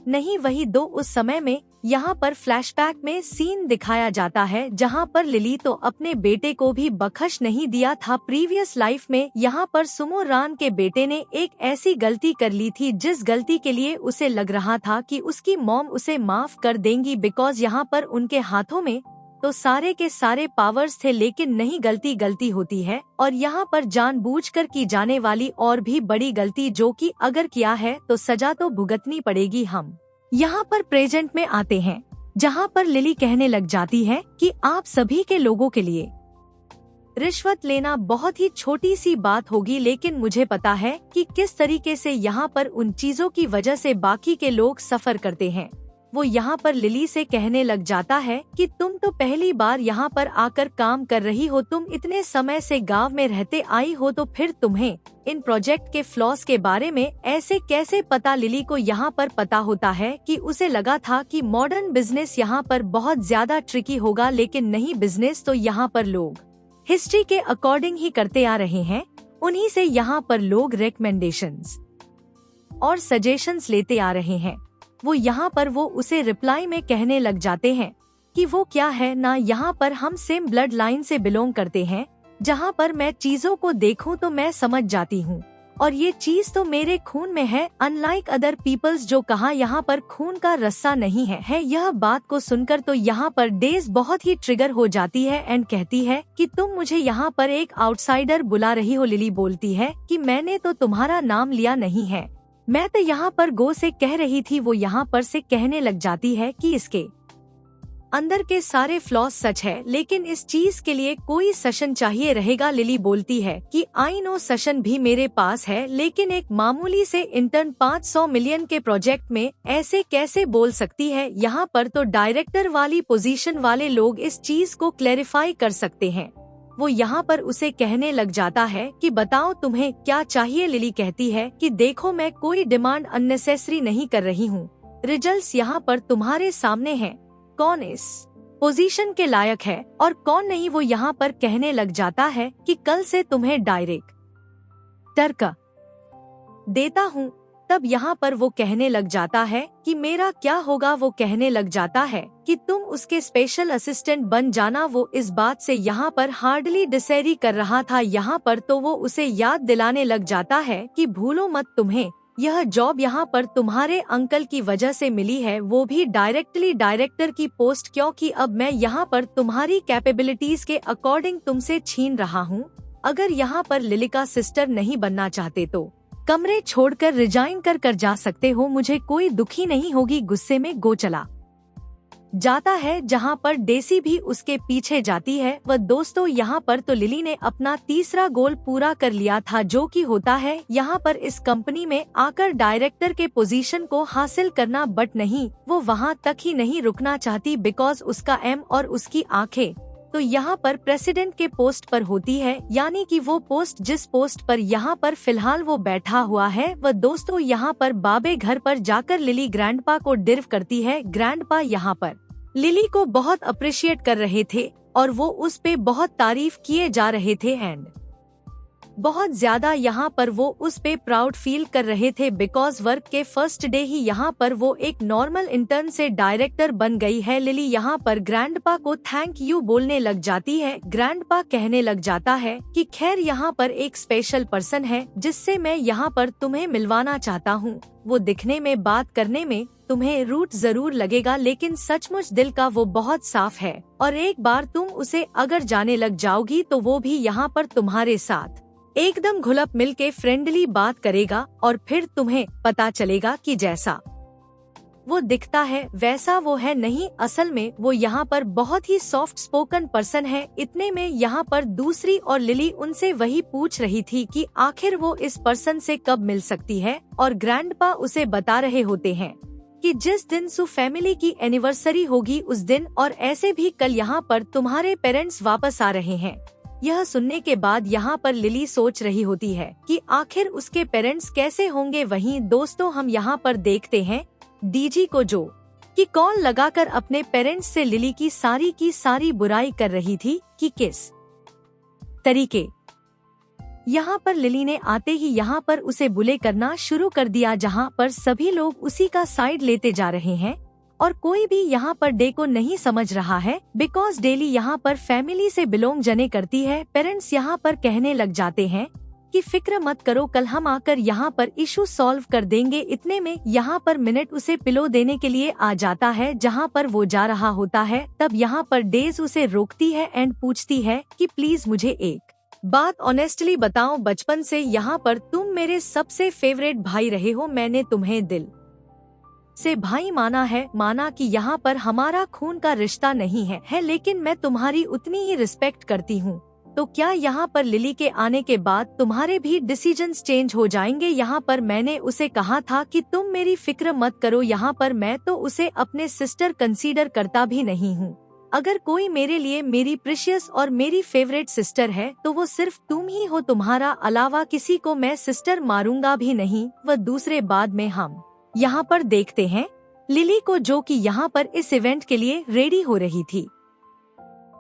नहीं। वही दो उस समय में यहाँ पर फ्लैशबैक में सीन दिखाया जाता है, जहाँ पर लिली तो अपने बेटे को भी बख्श नहीं दिया था। प्रीवियस लाइफ में यहाँ पर सुमो रान के बेटे ने एक ऐसी गलती कर ली थी जिस गलती के लिए उसे लग रहा था कि उसकी मॉम उसे माफ कर देंगी, बिकॉज यहाँ पर उनके हाथों में तो सारे के सारे पावर्स थे। लेकिन नहीं, गलती गलती होती है, और यहाँ पर जानबूझकर की जाने वाली और भी बड़ी गलती, जो कि अगर किया है तो सजा तो भुगतनी पड़ेगी। हम यहाँ पर प्रेजेंट में आते हैं, जहाँ पर लिली कहने लग जाती है कि आप सभी के लोगों के लिए रिश्वत लेना बहुत ही छोटी सी बात होगी, लेकिन मुझे पता है कि किस तरीके से यहाँ पर उन चीजों की वजह से बाकी के लोग सफर करते हैं। वो यहाँ पर लिली से कहने लग जाता है कि तुम तो पहली बार यहाँ पर आकर काम कर रही हो, तुम इतने समय से गांव में रहते आई हो, तो फिर तुम्हें इन प्रोजेक्ट के फ्लॉस के बारे में ऐसे कैसे पता। लिली को यहाँ पर पता होता है कि उसे लगा था कि मॉडर्न बिजनेस यहाँ पर बहुत ज्यादा ट्रिकी होगा, लेकिन नहीं, बिजनेस तो यहाँ पर लोग हिस्ट्री के अकॉर्डिंग ही करते आ रहे हैं। उन्हीं से यहाँ पर लोग रिकमेंडेशंस और सजेशंस लेते आ रहे हैं। वो यहाँ पर वो उसे रिप्लाई में कहने लग जाते हैं कि वो क्या है ना, यहाँ पर हम सेम ब्लड लाइन से बिलोंग करते हैं। जहाँ पर मैं चीजों को देखूं तो मैं समझ जाती हूँ, और ये चीज तो मेरे खून में है, अनलाइक अदर पीपल्स जो कहा यहाँ पर खून का रस्सा नहीं है। यह बात को सुनकर तो यहाँ पर डेज बहुत ही ट्रिगर हो जाती है एंड कहती है कि तुम मुझे यहाँ पर एक आउटसाइडर बुला रही हो। लिली बोलती है कि मैंने तो तुम्हारा नाम लिया नहीं है, मैं तो यहाँ पर गो से कह रही थी। वो यहाँ पर से कहने लग जाती है कि इसके अंदर के सारे फ्लॉस सच है, लेकिन इस चीज के लिए कोई सेशन चाहिए रहेगा। लिली बोलती है कि आई नो सेशन भी मेरे पास है, लेकिन एक मामूली से इंटर्न 500 मिलियन के प्रोजेक्ट में ऐसे कैसे बोल सकती है। यहाँ पर तो डायरेक्टर वाली पोजीशन वाले लोग इस चीज को क्लैरिफाई कर सकते हैं। वो यहाँ पर उसे कहने लग जाता है कि बताओ तुम्हें क्या चाहिए। लिली कहती है कि देखो, मैं कोई डिमांड अननेसेसरी नहीं कर रही हूँ, रिजल्ट्स यहाँ पर तुम्हारे सामने हैं, कौन इस पोजीशन के लायक है और कौन नहीं। वो यहाँ पर कहने लग जाता है कि कल से तुम्हें डायरेक्टर का देता हूँ। तब यहाँ पर वो कहने लग जाता है कि मेरा क्या होगा। वो कहने लग जाता है कि तुम उसके स्पेशल असिस्टेंट बन जाना। वो इस बात से यहाँ पर हार्डली डिसएग्री कर रहा था। यहाँ पर तो वो उसे याद दिलाने लग जाता है कि भूलो मत, तुम्हें यह जॉब यहाँ पर तुम्हारे अंकल की वजह से मिली है, वो भी डायरेक्टली डायरेक्टर की पोस्ट, क्योंकि अब मैं यहाँ पर तुम्हारी कैपेबिलिटीज के अकॉर्डिंग तुमसे छीन रहा हूँ। अगर यहाँ पर लिली का सिस्टर नहीं बनना चाहते तो कमरे छोड़कर रिजाइन कर जा सकते हो, मुझे कोई दुखी नहीं होगी। गुस्से में गो चला जाता है, जहाँ पर डेसी भी उसके पीछे जाती है। वह दोस्तों यहाँ पर तो लिली ने अपना तीसरा गोल पूरा कर लिया था, जो कि होता है यहाँ पर इस कंपनी में आकर डायरेक्टर के पोजीशन को हासिल करना। बट नहीं, वो वहाँ तक ही नहीं रुकना चाहती, बिकॉज उसका एम और उसकी आंखें तो यहाँ पर प्रेसिडेंट के पोस्ट पर होती है, यानी कि वो पोस्ट जिस पोस्ट पर यहाँ पर फिलहाल वो बैठा हुआ है। वह दोस्तों यहाँ पर बाबे घर पर जाकर लिली ग्रैंडपा को डिर्व करती है। ग्रैंडपा यहाँ पर लिली को बहुत अप्रिशिएट कर रहे थे और वो उस पे बहुत तारीफ किए जा रहे थे एंड बहुत ज्यादा यहाँ पर वो उस पे प्राउड फील कर रहे थे, बिकॉज वर्क के फर्स्ट डे ही यहाँ पर वो एक नॉर्मल इंटर्न से डायरेक्टर बन गई है। लिली यहाँ पर ग्रैंडपा को थैंक यू बोलने लग जाती है। ग्रैंडपा कहने लग जाता है कि खैर यहाँ पर एक स्पेशल पर्सन है जिससे मैं यहाँ पर तुम्हें मिलवाना चाहता हूँ। वो दिखने में, बात करने में तुम्हें रूट जरूर लगेगा, लेकिन सचमुच दिल का वो बहुत साफ है, और एक बार तुम उसे अगर जाने लग जाओगी तो वो भी यहाँ पर तुम्हारे साथ एकदम घुलप मिल के फ्रेंडली बात करेगा, और फिर तुम्हें पता चलेगा कि जैसा वो दिखता है वैसा वो है नहीं। असल में वो यहाँ पर बहुत ही सॉफ्ट स्पोकन पर्सन है। इतने में यहाँ पर दूसरी और लिली उनसे वही पूछ रही थी कि आखिर वो इस पर्सन से कब मिल सकती है, और ग्रैंडपा उसे बता रहे होते हैं कि जिस दिन सु फैमिली की एनिवर्सरी होगी उस दिन, और ऐसे भी कल यहाँ पर तुम्हारे पेरेंट्स वापस आ रहे हैं। यह सुनने के बाद यहाँ पर लिली सोच रही होती है कि आखिर उसके पेरेंट्स कैसे होंगे। वहीं दोस्तों हम यहाँ पर देखते हैं डीजी को, जो कि कॉल लगाकर अपने पेरेंट्स से लिली की सारी बुराई कर रही थी कि किस तरीके यहाँ पर लिली ने आते ही यहाँ पर उसे बुले करना शुरू कर दिया, जहाँ पर सभी लोग उसी का साइड लेते जा रहे हैं और कोई भी यहाँ पर डे को नहीं समझ रहा है, बिकॉज डेली यहाँ पर फैमिली से बिलोंग जने करती है। पेरेंट्स यहाँ पर कहने लग जाते हैं कि फिक्र मत करो, कल हम आकर यहाँ पर इशू सॉल्व कर देंगे। इतने में यहाँ पर मिनट उसे पिलो देने के लिए आ जाता है, जहाँ पर वो जा रहा होता है। तब यहाँ पर डेज उसे रोकती है एंड पूछती है कि प्लीज मुझे एक बात ऑनेस्टली बताओ, बचपन से यहाँ पर तुम मेरे सबसे फेवरेट भाई रहे हो, मैंने तुम्हें दिल से भाई माना कि यहाँ पर हमारा खून का रिश्ता नहीं है, लेकिन मैं तुम्हारी उतनी ही रिस्पेक्ट करती हूँ। तो क्या यहाँ पर लिली के आने के बाद तुम्हारे भी डिसीजंस चेंज हो जाएंगे? यहाँ पर मैंने उसे कहा था कि तुम मेरी फिक्र मत करो, यहाँ पर मैं तो उसे अपने सिस्टर कंसीडर करता भी नहीं हूँ। अगर कोई मेरे लिए मेरी प्रीशियस और मेरी फेवरेट सिस्टर है तो वो सिर्फ तुम ही हो, तुम्हारा अलावा किसी को मैं सिस्टर मारूंगा भी नहीं। वह दूसरे बाद में हम यहाँ पर देखते हैं लिली को, जो कि यहाँ पर इस इवेंट के लिए रेडी हो रही थी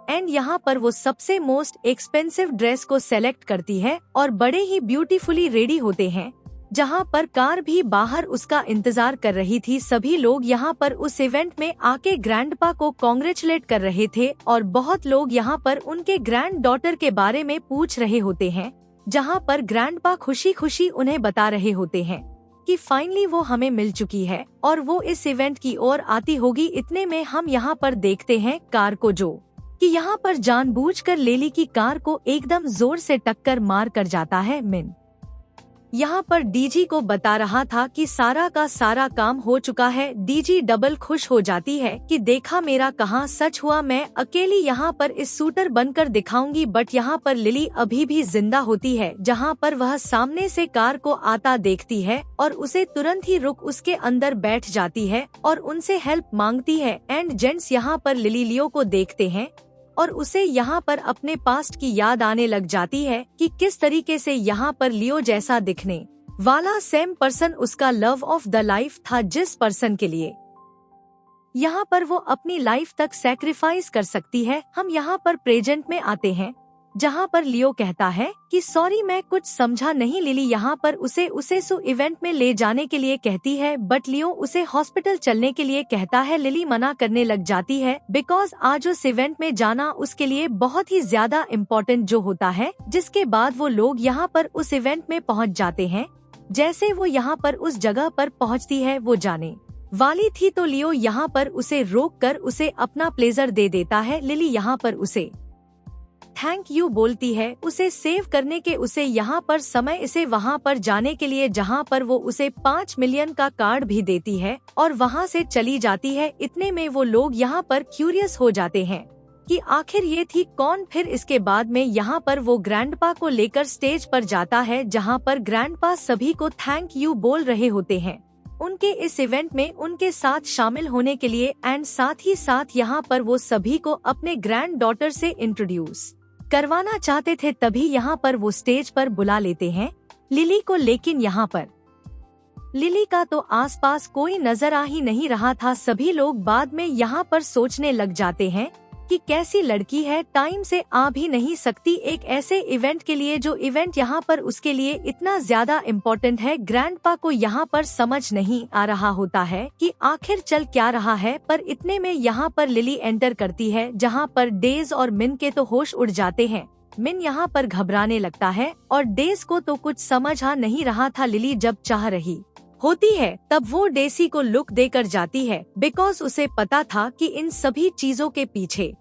एंड यहाँ पर वो सबसे मोस्ट एक्सपेंसिव ड्रेस को सेलेक्ट करती है और बड़े ही ब्यूटीफुली रेडी होते हैं, जहाँ पर कार भी बाहर उसका इंतजार कर रही थी। सभी लोग यहाँ पर उस इवेंट में आके ग्रैंडपा को कॉन्ग्रेचुलेट कर रहे थे और बहुत लोग यहाँ पर उनके ग्रैंड डॉटर के बारे में पूछ रहे होते हैं, जहाँ पर ग्रैंडपा खुशी खुशी उन्हें बता रहे होते हैं कि फाइनली वो हमें मिल चुकी है और वो इस इवेंट की ओर आती होगी। इतने में हम यहाँ पर देखते हैं कार को, जो कि यहाँ पर जानबूझकर लिली की कार को एकदम जोर से टक्कर मार कर जाता है। मिन यहाँ पर डीजी को बता रहा था कि सारा का सारा काम हो चुका है। डीजी डबल खुश हो जाती है कि देखा मेरा कहाँ सच हुआ, मैं अकेली यहाँ पर इस शूटर बनकर दिखाऊंगी। बट यहाँ पर लिली अभी भी जिंदा होती है, जहाँ पर वह सामने से कार को आता देखती है और उसे तुरंत ही रुक उसके अंदर बैठ जाती है और उनसे हेल्प मांगती है। एंड जेंट्स यहाँ पर लिली लियो को देखते हैं और उसे यहाँ पर अपने पास्ट की याद आने लग जाती है कि किस तरीके से यहाँ पर लियो जैसा दिखने वाला सेम पर्सन उसका लव ऑफ द लाइफ था, जिस पर्सन के लिए यहाँ पर वो अपनी लाइफ तक सैक्रिफाइस कर सकती है। हम यहाँ पर प्रेजेंट में आते हैं, जहाँ पर लियो कहता है कि सॉरी मैं कुछ समझा नहीं। लिली यहाँ पर उसे सो इवेंट में ले जाने के लिए कहती है, बट लियो उसे हॉस्पिटल चलने के लिए कहता है। लिली मना करने लग जाती है बिकॉज आज उस इवेंट में जाना उसके लिए बहुत ही ज्यादा इम्पोर्टेंट जो होता है। जिसके बाद वो लोग यहाँ पर उस इवेंट में पहुँच जाते हैं। जैसे वो यहाँ पर उस जगह पर पहुँचती है, वो जाने वाली थी तो लियो यहाँ पर उसे रोक कर उसे अपना प्लेजर दे देता है। लिली यहाँ पर उसे थैंक यू बोलती है उसे सेव करने के, उसे यहाँ पर समय इसे वहाँ पर जाने के लिए, जहाँ पर वो उसे 5 मिलियन का कार्ड भी देती है और वहाँ से चली जाती है। इतने में वो लोग यहाँ पर क्यूरियस हो जाते हैं कि आखिर ये थी कौन। फिर इसके बाद में यहाँ पर वो ग्रैंडपा को लेकर स्टेज पर जाता है, जहाँ पर ग्रैंडपा सभी को थैंक यू बोल रहे होते हैं उनके इस इवेंट में उनके साथ शामिल होने के लिए। एंड साथ ही साथ यहाँ पर वो सभी को अपने ग्रैंड डॉटर से इंट्रोड्यूस करवाना चाहते थे, तभी यहाँ पर वो स्टेज पर बुला लेते हैं लिली को। लेकिन यहाँ पर लिली का तो आसपास कोई नजर आ ही नहीं रहा था। सभी लोग बाद में यहाँ पर सोचने लग जाते हैं कि कैसी लड़की है, टाइम से आ भी नहीं सकती एक ऐसे इवेंट के लिए जो इवेंट यहाँ पर उसके लिए इतना ज्यादा इम्पोर्टेंट है। ग्रैंडपा को यहाँ पर समझ नहीं आ रहा होता है कि आखिर चल क्या रहा है। पर इतने में यहाँ पर लिली एंटर करती है, जहाँ पर डेज और मिन के तो होश उड़ जाते हैं। मिन यहाँ पर घबराने लगता है और डेज को तो कुछ समझ आ नहीं रहा था। लिली जब चाह रही होती है तब वो डेसी को लुक देकर जाती है, बिकॉज उसे पता था कि इन सभी चीजों के पीछे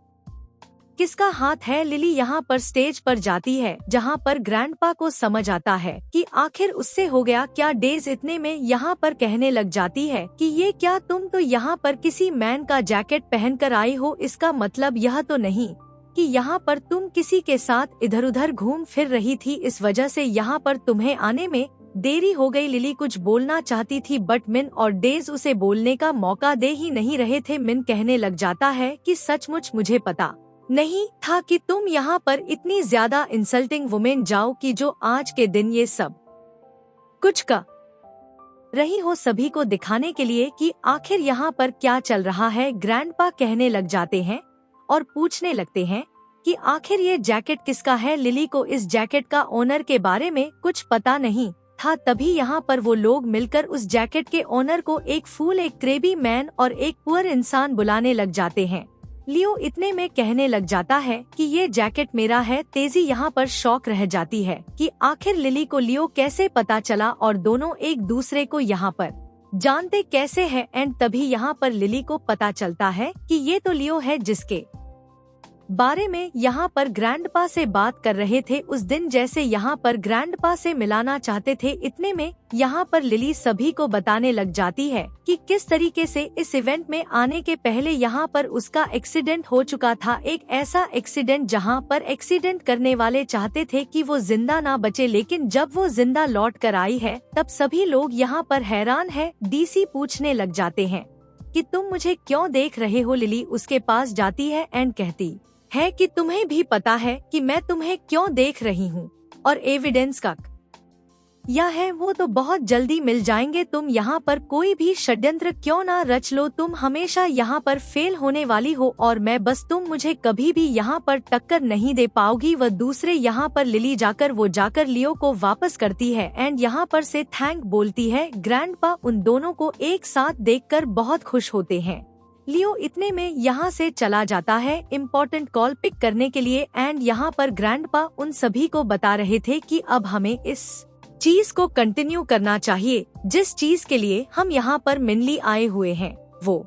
किसका हाथ है। लिली यहाँ पर स्टेज पर जाती है, जहाँ पर ग्रैंडपा को समझ आता है कि आखिर उससे हो गया क्या। डेज इतने में यहाँ पर कहने लग जाती है कि ये क्या, तुम तो यहाँ पर किसी मैन का जैकेट पहनकर आई हो, इसका मतलब यह तो नहीं कि यहाँ पर तुम किसी के साथ इधर उधर घूम फिर रही थी, इस वजह से यहाँ पर तुम्हें आने में देरी हो गई। लिली कुछ बोलना चाहती थी, बट मिन और डेज उसे बोलने का मौका दे ही नहीं रहे थे। मिन कहने लग जाता है कि सचमुच मुझे पता नहीं था कि तुम यहाँ पर इतनी ज्यादा इंसल्टिंग वुमेन जाओ कि जो आज के दिन ये सब कुछ का रही हो, सभी को दिखाने के लिए कि आखिर यहाँ पर क्या चल रहा है। ग्रैंडपा कहने लग जाते हैं और पूछने लगते हैं कि आखिर ये जैकेट किसका है। लिली को इस जैकेट का ओनर के बारे में कुछ पता नहीं था। तभी यहाँ पर वो लोग मिलकर उस जैकेट के ओनर को एक फूल, एक क्रेबी मैन और एक पुअर इंसान बुलाने लग जाते हैं। लियो इतने में कहने लग जाता है कि ये जैकेट मेरा है। तेजी यहाँ पर शॉक रह जाती है कि आखिर लिली को लियो कैसे पता चला और दोनों एक दूसरे को यहाँ पर जानते कैसे हैं। एंड तभी यहाँ पर लिली को पता चलता है कि ये तो लियो है जिसके बारे में यहाँ पर ग्रैंडपा से बात कर रहे थे उस दिन, जैसे यहाँ पर ग्रैंडपा से मिलाना चाहते थे। इतने में यहाँ पर लिली सभी को बताने लग जाती है कि किस तरीके से इस इवेंट में आने के पहले यहाँ पर उसका एक्सीडेंट हो चुका था। एक ऐसा एक्सीडेंट जहाँ पर एक्सीडेंट करने वाले चाहते थे कि वो जिंदा ना बचे, लेकिन जब वो जिंदा लौट कर आई है तब सभी लोग यहाँ पर हैरान है। डीसी पूछने लग जाते हैं कि तुम मुझे क्यों देख रहे हो। लिली उसके पास जाती है एंड कहती है कि तुम्हें भी पता है कि मैं तुम्हें क्यों देख रही हूँ, और एविडेंस का या है वो तो बहुत जल्दी मिल जाएंगे। तुम यहाँ पर कोई भी षड्यंत्र क्यों ना रच लो, तुम हमेशा यहाँ पर फेल होने वाली हो और मैं बस तुम मुझे कभी भी यहाँ पर टक्कर नहीं दे पाओगी। वह दूसरे यहाँ पर लिली जाकर लियो को वापस करती है एंड यहाँ पर से थैंक बोलती है। ग्रैंडपा उन दोनों को एक साथ देखकर बहुत खुश होते हैं। लियो इतने में यहाँ से चला जाता है इम्पोर्टेंट कॉल पिक करने के लिए एंड यहाँ पर ग्रैंडपा उन सभी को बता रहे थे कि अब हमें इस चीज को कंटिन्यू करना चाहिए, जिस चीज के लिए हम यहाँ पर मेनली आए हुए हैं। वो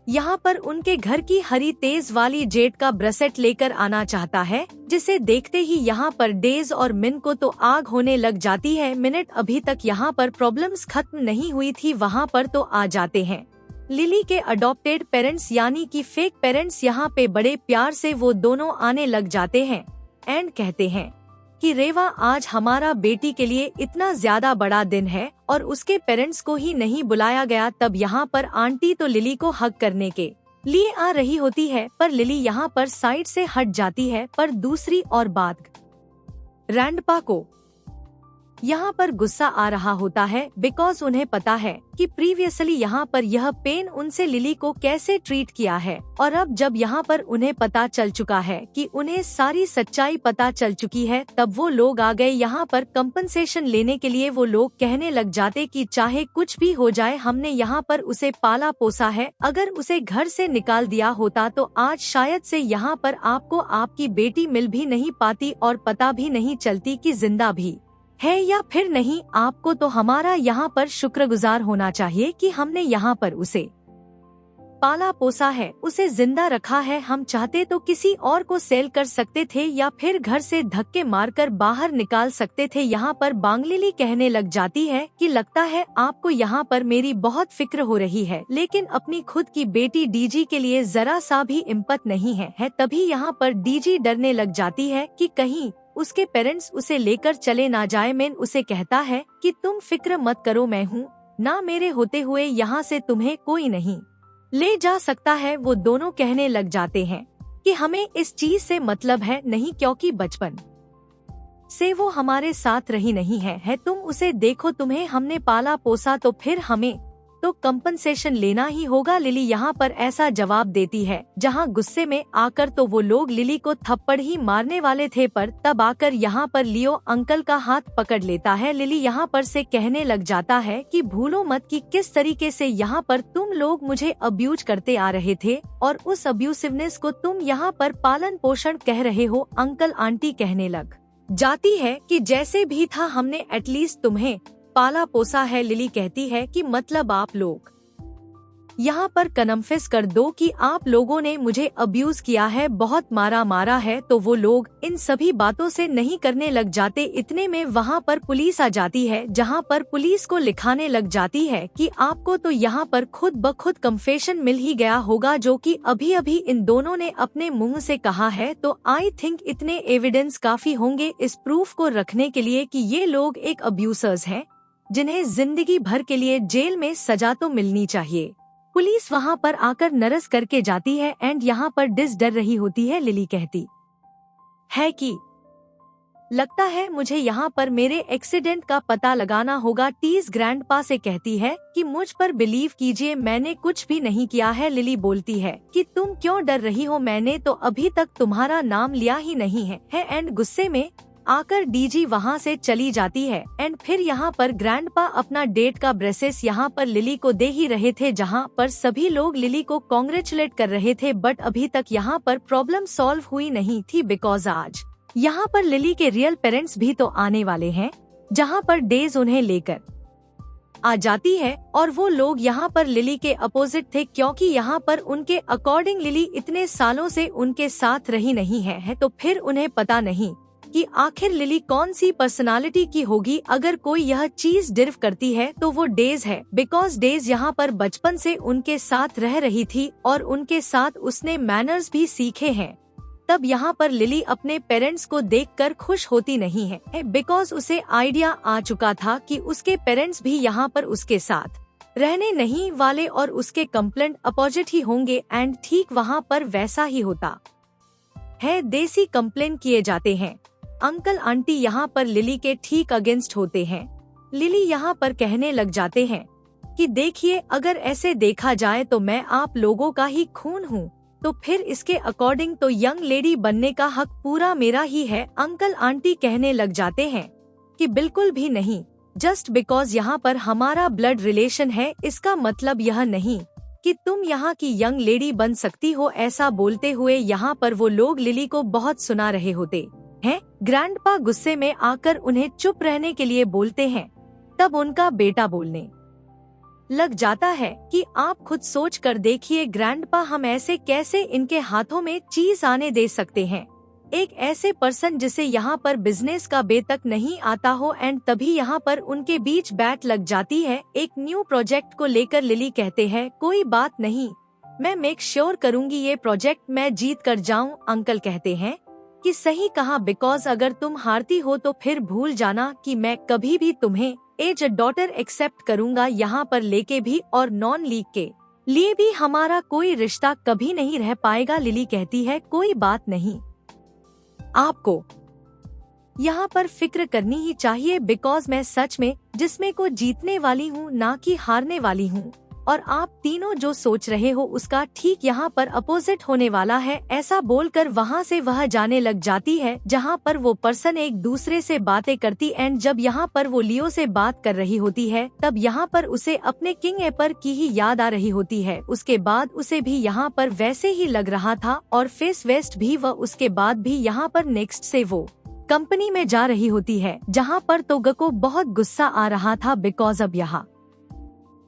यहाँ पर उनके घर की हरी तेज वाली जेट का ब्रेसलेट लेकर आना चाहता है, जिसे देखते ही यहाँ पर डेज और मिन को तो आग होने लग जाती है। मिनट अभी तक यहाँ पर प्रॉब्लम्स खत्म नहीं हुई थी, वहाँ पर तो आ जाते हैं लिली के अडॉप्टेड पेरेंट्स यानी कि फेक पेरेंट्स। यहाँ पे बड़े प्यार से वो दोनों आने लग जाते हैं एंड कहते हैं कि रेवा आज हमारा बेटी के लिए इतना ज्यादा बड़ा दिन है और उसके पेरेंट्स को ही नहीं बुलाया गया। तब यहाँ पर आंटी तो लिली को हग करने के लिए आ रही होती है, पर लिली यहाँ पर साइड से हट जाती है। पर दूसरी और बात, ग्रैंडपा को यहाँ पर गुस्सा आ रहा होता है बिकॉज उन्हें पता है कि प्रीवियसली यहाँ पर यह पेन उनसे लिली को कैसे ट्रीट किया है, और अब जब यहाँ पर उन्हें पता चल चुका है कि उन्हें सारी सच्चाई पता चल चुकी है, तब वो लोग आ गए यहाँ पर कंपनसेशन लेने के लिए। वो लोग कहने लग जाते कि चाहे कुछ भी हो जाए, हमने यहाँ पर उसे पाला पोसा है, अगर उसे घर से निकाल दिया होता तो आज शायद से यहाँ पर आपको आपकी बेटी मिल भी नहीं पाती और पता भी नहीं चलती कि जिंदा भी है या फिर नहीं। आपको तो हमारा यहाँ पर शुक्रगुजार होना चाहिए कि हमने यहाँ पर उसे पाला पोसा है, उसे जिंदा रखा है। हम चाहते तो किसी और को सेल कर सकते थे या फिर घर से धक्के मारकर बाहर निकाल सकते थे। यहाँ पर बांग्लिली कहने लग जाती है कि लगता है आपको यहाँ पर मेरी बहुत फिक्र हो रही है, लेकिन अपनी खुद की बेटी डीजी के लिए जरा सा भी इम्पत नहीं है। तभी यहाँ पर डीजी डरने लग जाती है कि कहीं उसके पेरेंट्स उसे लेकर चले ना जाए। मैन उसे कहता है कि तुम फिक्र मत करो, मैं हूँ ना, मेरे होते हुए यहाँ से तुम्हें कोई नहीं ले जा सकता है। वो दोनों कहने लग जाते हैं कि हमें इस चीज से मतलब है नहीं, क्योंकि बचपन से वो हमारे साथ रही नहीं है। तुम उसे देखो, तुम्हें हमने पाला पोसा तो फिर हमें तो कंपनसेशन लेना ही होगा। लिली यहाँ पर ऐसा जवाब देती है जहाँ गुस्से में आकर तो वो लोग लिली को थप्पड़ ही मारने वाले थे, पर तब आकर यहाँ पर लियो अंकल का हाथ पकड़ लेता है। लिली यहाँ पर से कहने लग जाता है कि भूलो मत कि किस तरीके से यहाँ पर तुम लोग मुझे अब्यूज करते आ रहे थे और उस अब्यूसिवनेस को तुम यहाँ पर पालन पोषण कह रहे हो। अंकल आंटी कहने लग जाती है कि जैसे भी था हमने एटलीस्ट तुम्हें पाला पोसा है। लिली कहती है कि मतलब आप लोग यहाँ पर कन्फेस कर दो कि आप लोगों ने मुझे अब्यूज किया है, बहुत मारा है। तो वो लोग इन सभी बातों से नहीं करने लग जाते। इतने में वहाँ पर पुलिस आ जाती है, जहाँ पर पुलिस को लिखाने लग जाती है कि आपको तो यहाँ पर खुद ब खुद कन्फेशन मिल ही गया होगा, जो कि अभी अभी इन दोनों ने अपने मुंह से कहा है। तो आई थिंक इतने एविडेंस काफी होंगे इस प्रूफ को रखने के लिए कि ये लोग एक अब्यूसर्स हैं, जिन्हें जिंदगी भर के लिए जेल में सजा तो मिलनी चाहिए। पुलिस वहाँ पर आकर नरस करके जाती है एंड यहाँ पर डिस डर रही होती है। लिली कहती है कि लगता है मुझे यहाँ पर मेरे एक्सीडेंट का पता लगाना होगा। टीज ग्रैंडपा से कहती है कि मुझ पर बिलीव कीजिए, मैंने कुछ भी नहीं किया है। लिली बोलती है कि तुम क्यों डर रही हो, मैंने तो अभी तक तुम्हारा नाम लिया ही नहीं है। एंड गुस्से में आकर डीजी वहाँ से चली जाती है एंड फिर यहाँ पर ग्रैंडपा अपना डेट का ब्रेसेस यहाँ पर लिली को दे ही रहे थे, जहाँ पर सभी लोग लिली को कॉन्ग्रेचुलेट कर रहे थे। बट अभी तक यहाँ पर प्रॉब्लम सॉल्व हुई नहीं थी बिकॉज आज यहाँ पर लिली के रियल पेरेंट्स भी तो आने वाले हैं, जहाँ पर डेज उन्हें लेकर आ जाती है और वो लोग यहाँ पर लिली के अपोजिट थे, क्योंकि यहाँ पर उनके अकॉर्डिंग लिली इतने सालों से उनके साथ रही नहीं है तो फिर उन्हें पता नहीं कि आखिर लिली कौन सी पर्सनालिटी की होगी। अगर कोई यह चीज डिर्व करती है तो वो डेज है, बिकॉज डेज यहाँ पर बचपन से उनके साथ रह रही थी और उनके साथ उसने मैनर्स भी सीखे हैं। तब यहाँ पर लिली अपने पेरेंट्स को देखकर खुश होती नहीं है, बिकॉज उसे आइडिया आ चुका था कि उसके पेरेंट्स भी यहाँ पर उसके साथ रहने नहीं वाले और उसके कंप्लेंट अपोजिट ही होंगे। एंड ठीक वहाँ पर वैसा ही होता है, देसी कंप्लेंट किए जाते हैं। अंकल आंटी यहाँ पर लिली के ठीक अगेंस्ट होते हैं। लिली यहाँ पर कहने लग जाते हैं कि देखिए, अगर ऐसे देखा जाए तो मैं आप लोगों का ही खून हूँ, तो फिर इसके अकॉर्डिंग तो यंग लेडी बनने का हक पूरा मेरा ही है। अंकल आंटी कहने लग जाते हैं कि बिल्कुल भी नहीं, जस्ट बिकॉज यहाँ पर हमारा ब्लड रिलेशन है इसका मतलब यह नहीं कि तुम यहाँ की यंग लेडी बन सकती हो। ऐसा बोलते हुए यहाँ पर वो लोग लिली को बहुत सुना रहे होते हैं। ग्रैंडपा गुस्से में आकर उन्हें चुप रहने के लिए बोलते हैं। तब उनका बेटा बोलने लग जाता है कि आप खुद सोच कर देखिए ग्रैंडपा, हम ऐसे कैसे इनके हाथों में चीज आने दे सकते हैं, एक ऐसे पर्सन जिसे यहाँ पर बिजनेस का बे तक नहीं आता हो। एंड तभी यहाँ पर उनके बीच बैट लग जाती है। एक न्यू प्रोजेक्ट को लेकर लिली कहते हैं, कोई बात नहीं, मैं मेक श्योर करूँगी ये प्रोजेक्ट मैं जीत कर जाऊँ। अंकल कहते हैं कि सही कहा, बिकॉज अगर तुम हारती हो तो फिर भूल जाना कि मैं कभी भी तुम्हें एज अ डॉटर एक्सेप्ट करूंगा यहाँ पर लेके भी, और नॉन लीग के लिए भी हमारा कोई रिश्ता कभी नहीं रह पाएगा। लिली कहती है कोई बात नहीं, आपको यहाँ पर फिक्र करनी ही चाहिए, बिकॉज मैं सच में जिसमें को जीतने वाली हूँ ना कि हारने वाली हूँ, और आप तीनों जो सोच रहे हो उसका ठीक यहाँ पर अपोजिट होने वाला है। ऐसा बोलकर वहाँ से वह जाने लग जाती है जहाँ पर वो पर्सन एक दूसरे से बातें करती। एंड जब यहाँ पर वो लियो से बात कर रही होती है तब यहाँ पर उसे अपने किंग एपर की ही याद आ रही होती है। उसके बाद उसे भी यहाँ पर वैसे ही लग रहा था और फेस वेस्ट भी, वह उसके बाद भी यहाँ पर नेक्स्ट से वो कंपनी में जा रही होती है जहाँ पर तोगा को बहुत गुस्सा आ रहा था, बिकॉज अब यहाँ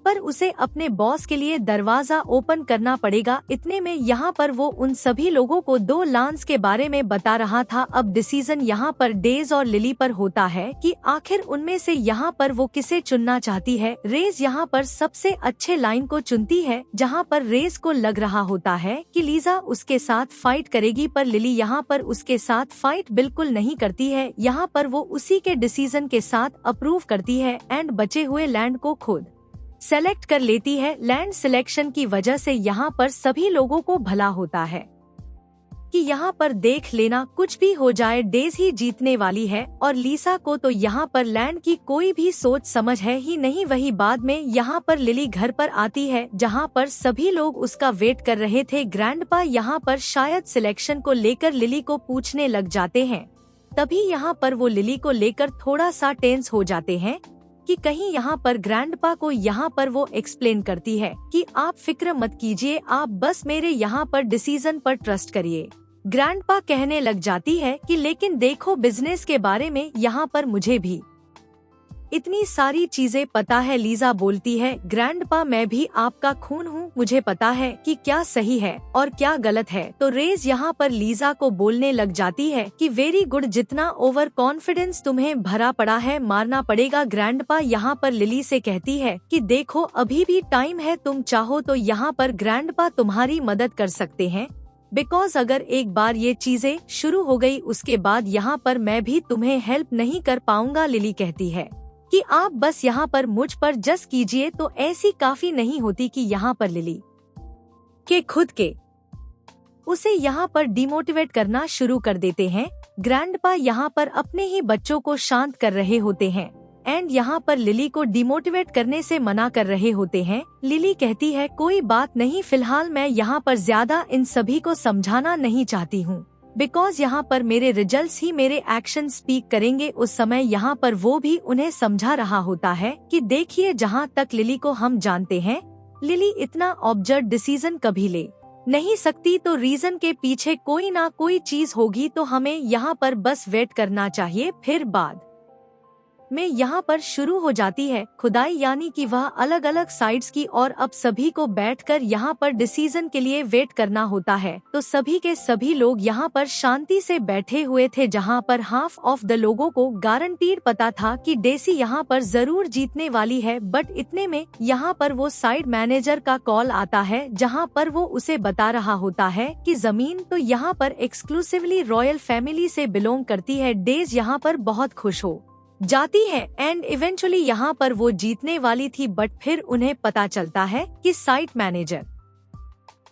पर उसे अपने बॉस के लिए दरवाजा ओपन करना पड़ेगा। इतने में यहाँ पर वो उन सभी लोगों को दो लांस के बारे में बता रहा था। अब डिसीजन यहाँ पर डेज और लिली पर होता है कि आखिर उनमें से यहाँ पर वो किसे चुनना चाहती है। रेज यहाँ पर सबसे अच्छे लाइन को चुनती है, जहाँ पर रेज को लग रहा होता है कि लीजा उसके साथ फाइट करेगी, पर लिली यहाँ पर उसके साथ फाइट बिल्कुल नहीं करती है। यहाँ पर वो उसी के डिसीजन के साथ अप्रूव करती है एंड बचे हुए लैंड को खुद सेलेक्ट कर लेती है। लैंड सिलेक्शन की वजह से यहाँ पर सभी लोगों को भला होता है कि यहाँ पर देख लेना, कुछ भी हो जाए डेज ही जीतने वाली है। और लीसा को तो यहाँ पर लैंड की कोई भी सोच समझ है ही नहीं। वही बाद में यहाँ पर लिली घर पर आती है जहाँ पर सभी लोग उसका वेट कर रहे थे। ग्रैंडपा यहाँ पर शायद सिलेक्शन को लेकर लिली को पूछने लग जाते हैं। तभी यहाँ पर वो लिली को लेकर थोड़ा सा टेंस हो जाते हैं कि कहीं यहाँ पर ग्रैंडपा को यहाँ पर वो एक्सप्लेन करती है कि आप फिक्र मत कीजिए, आप बस मेरे यहाँ पर डिसीजन पर ट्रस्ट करिए। ग्रैंडपा कहने लग जाती है कि लेकिन देखो, बिजनेस के बारे में यहाँ पर मुझे भी इतनी सारी चीजें पता है। लीजा बोलती है, ग्रैंडपा मैं भी आपका खून हूँ, मुझे पता है कि क्या सही है और क्या गलत है। तो रेज यहाँ पर लीजा को बोलने लग जाती है कि वेरी गुड, जितना ओवर कॉन्फिडेंस तुम्हें भरा पड़ा है मारना पड़ेगा। ग्रैंडपा यहाँ पर लिली से कहती है कि देखो, अभी भी टाइम है, तुम चाहो तो यहाँ पर ग्रैंडपा तुम्हारी मदद कर सकते हैं, बिकॉज अगर एक बार ये चीजें शुरू हो गई उसके बाद यहाँ पर मैं भी तुम्हें हेल्प नहीं कर पाऊंगा। लिली कहती है कि आप बस यहाँ पर मुझ पर जज कीजिए। तो ऐसी काफी नहीं होती कि यहाँ पर लिली के खुद के उसे यहाँ पर डिमोटिवेट करना शुरू कर देते हैं। ग्रैंडपा यहाँ पर अपने ही बच्चों को शांत कर रहे होते हैं एंड यहाँ पर लिली को डिमोटिवेट करने से मना कर रहे होते हैं। लिली कहती है कोई बात नहीं, फिलहाल मैं यहाँ पर ज्यादा इन सभी को समझाना नहीं चाहती हूँ, बिकॉज यहाँ पर मेरे रिजल्ट्स ही मेरे एक्शन स्पीक करेंगे। उस समय यहाँ पर वो भी उन्हें समझा रहा होता है कि देखिए, जहाँ तक लिली को हम जानते हैं, लिली इतना ऑब्जर्व डिसीजन कभी ले नहीं सकती, तो रीजन के पीछे कोई ना कोई चीज होगी। तो हमें यहाँ पर बस वेट करना चाहिए, फिर बाद में यहाँ पर शुरू हो जाती है खुदाई, यानी कि वह अलग अलग साइड्स की, और अब सभी को बैठकर यहाँ पर डिसीजन के लिए वेट करना होता है। तो सभी के सभी लोग यहाँ पर शांति से बैठे हुए थे, जहाँ पर हाफ ऑफ द लोगों को गारंटीड पता था कि डेसी यहाँ पर जरूर जीतने वाली है। बट इतने में यहाँ पर वो साइड मैनेजर का कॉल आता है, जहाँ पर वो उसे बता रहा होता है कि जमीन तो यहाँ पर एक्सक्लूसिवली रॉयल फैमिली से बिलोंग करती है। डेज यहाँ पर बहुत खुश हो जाती है एंड इवेंचुअली यहाँ पर वो जीतने वाली थी। बट फिर उन्हें पता चलता है कि साइट मैनेजर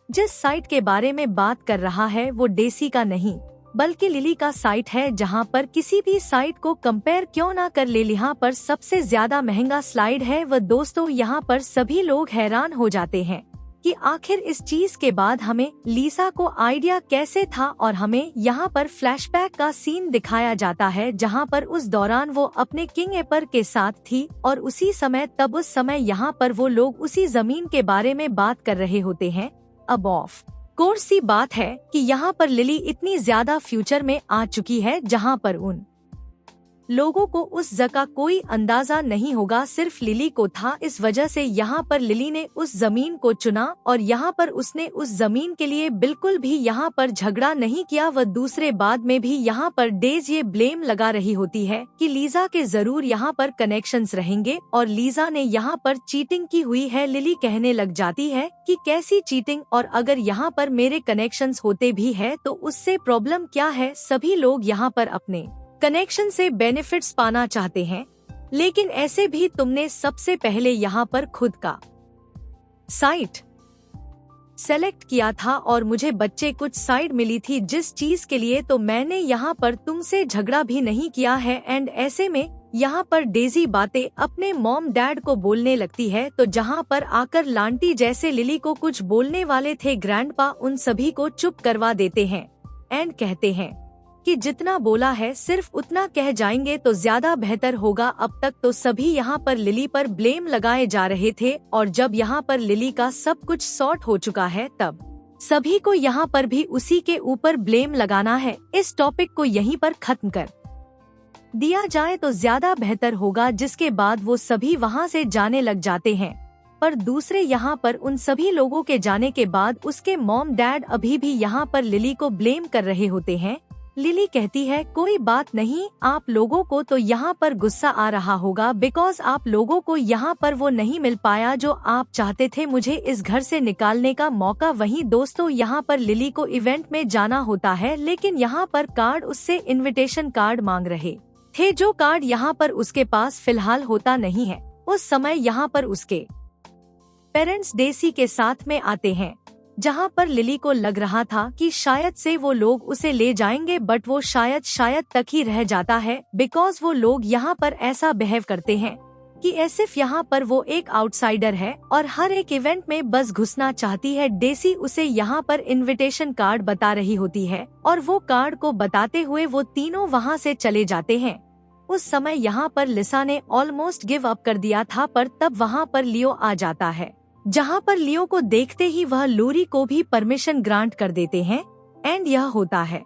जिस साइट के बारे में बात कर रहा है वो डेसी का नहीं बल्कि लिली का साइट है, जहाँ पर किसी भी साइट को कंपेयर क्यों ना कर ले, यहाँ पर सबसे ज्यादा महंगा स्लाइड है। वह दोस्तों यहाँ पर सभी लोग हैरान हो जाते हैं कि आखिर इस चीज के बाद हमें लीसा को आइडिया कैसे था, और हमें यहाँ पर फ्लैशबैक का सीन दिखाया जाता है, जहाँ पर उस दौरान वो अपने किंग एपर के साथ थी और उसी समय तब उस समय यहाँ पर वो लोग उसी जमीन के बारे में बात कर रहे होते हैं। अब ऑफ कोर्स सी बात है कि यहाँ पर लिली इतनी ज्यादा फ्यूचर में आ चुकी है, जहाँ पर उन लोगों को उस जगह कोई अंदाजा नहीं होगा, सिर्फ लिली को था। इस वजह से यहाँ पर लिली ने उस जमीन को चुना और यहाँ पर उसने उस जमीन के लिए बिल्कुल भी यहाँ पर झगड़ा नहीं किया। वह दूसरे बाद में भी यहाँ पर डेज ये ब्लेम लगा रही होती है कि लीजा के जरूर यहाँ पर कनेक्शंस रहेंगे और लीजा ने यहाँ पर चीटिंग की हुई है। लिली कहने लग जाती है कि कैसी चीटिंग, और अगर यहाँ पर मेरे कनेक्शंस होते भी है तो उससे प्रॉब्लम क्या है। सभी लोग यहाँ पर अपने कनेक्शन से बेनिफिट्स पाना चाहते हैं, लेकिन ऐसे भी तुमने सबसे पहले यहाँ पर खुद का साइट सेलेक्ट किया था और मुझे बच्चे कुछ साइड मिली थी जिस चीज के लिए तो मैंने यहाँ पर तुमसे झगड़ा भी नहीं किया है। एंड ऐसे में यहाँ पर डेजी बातें अपने मॉम डैड को बोलने लगती है, तो जहाँ पर आकर लांटी जैसे लिली को कुछ बोलने वाले थे ग्रैंडपा उन सभी को चुप करवा देते हैं एंड कहते हैं कि जितना बोला है सिर्फ उतना कह जाएंगे तो ज्यादा बेहतर होगा। अब तक तो सभी यहाँ पर लिली पर ब्लेम लगाए जा रहे थे और जब यहाँ पर लिली का सब कुछ सॉर्ट हो चुका है तब सभी को यहाँ पर भी उसी के ऊपर ब्लेम लगाना है। इस टॉपिक को यहीं पर खत्म कर दिया जाए तो ज्यादा बेहतर होगा, जिसके बाद वो सभी वहाँ से जाने लग जाते हैं। पर दूसरे यहाँ पर उन सभी लोगों के जाने के बाद उसके मॉम डैड अभी भी यहाँ पर लिली को ब्लेम कर रहे होते हैं। लिली कहती है कोई बात नहीं, आप लोगों को तो यहाँ पर गुस्सा आ रहा होगा बिकॉज आप लोगों को यहाँ पर वो नहीं मिल पाया जो आप चाहते थे मुझे इस घर से निकालने का मौका। वहीं दोस्तों यहाँ पर लिली को इवेंट में जाना होता है, लेकिन यहाँ पर कार्ड उससे इनविटेशन कार्ड मांग रहे थे, जो कार्ड यहाँ पर उसके पास फिलहाल होता नहीं है। उस समय यहाँ पर उसके पेरेंट्स डेसी के साथ में आते हैं, जहाँ पर लिली को लग रहा था कि शायद से वो लोग उसे ले जाएंगे, बट वो शायद तक ही रह जाता है बिकॉज वो लोग यहाँ पर ऐसा बिहेव करते हैं कि ऐसिफ यहाँ पर वो एक आउटसाइडर है और हर एक इवेंट में बस घुसना चाहती है। डेसी उसे यहाँ पर इनविटेशन कार्ड बता रही होती है और वो कार्ड को बताते हुए वो तीनों वहाँ से चले जाते हैं। उस समय यहाँ पर लिसा ने ऑलमोस्ट गिव अप कर दिया था, पर तब वहाँ पर लियो आ जाता है, जहाँ पर लियो को देखते ही वह लोरी को भी परमिशन ग्रांट कर देते हैं। एंड यह होता है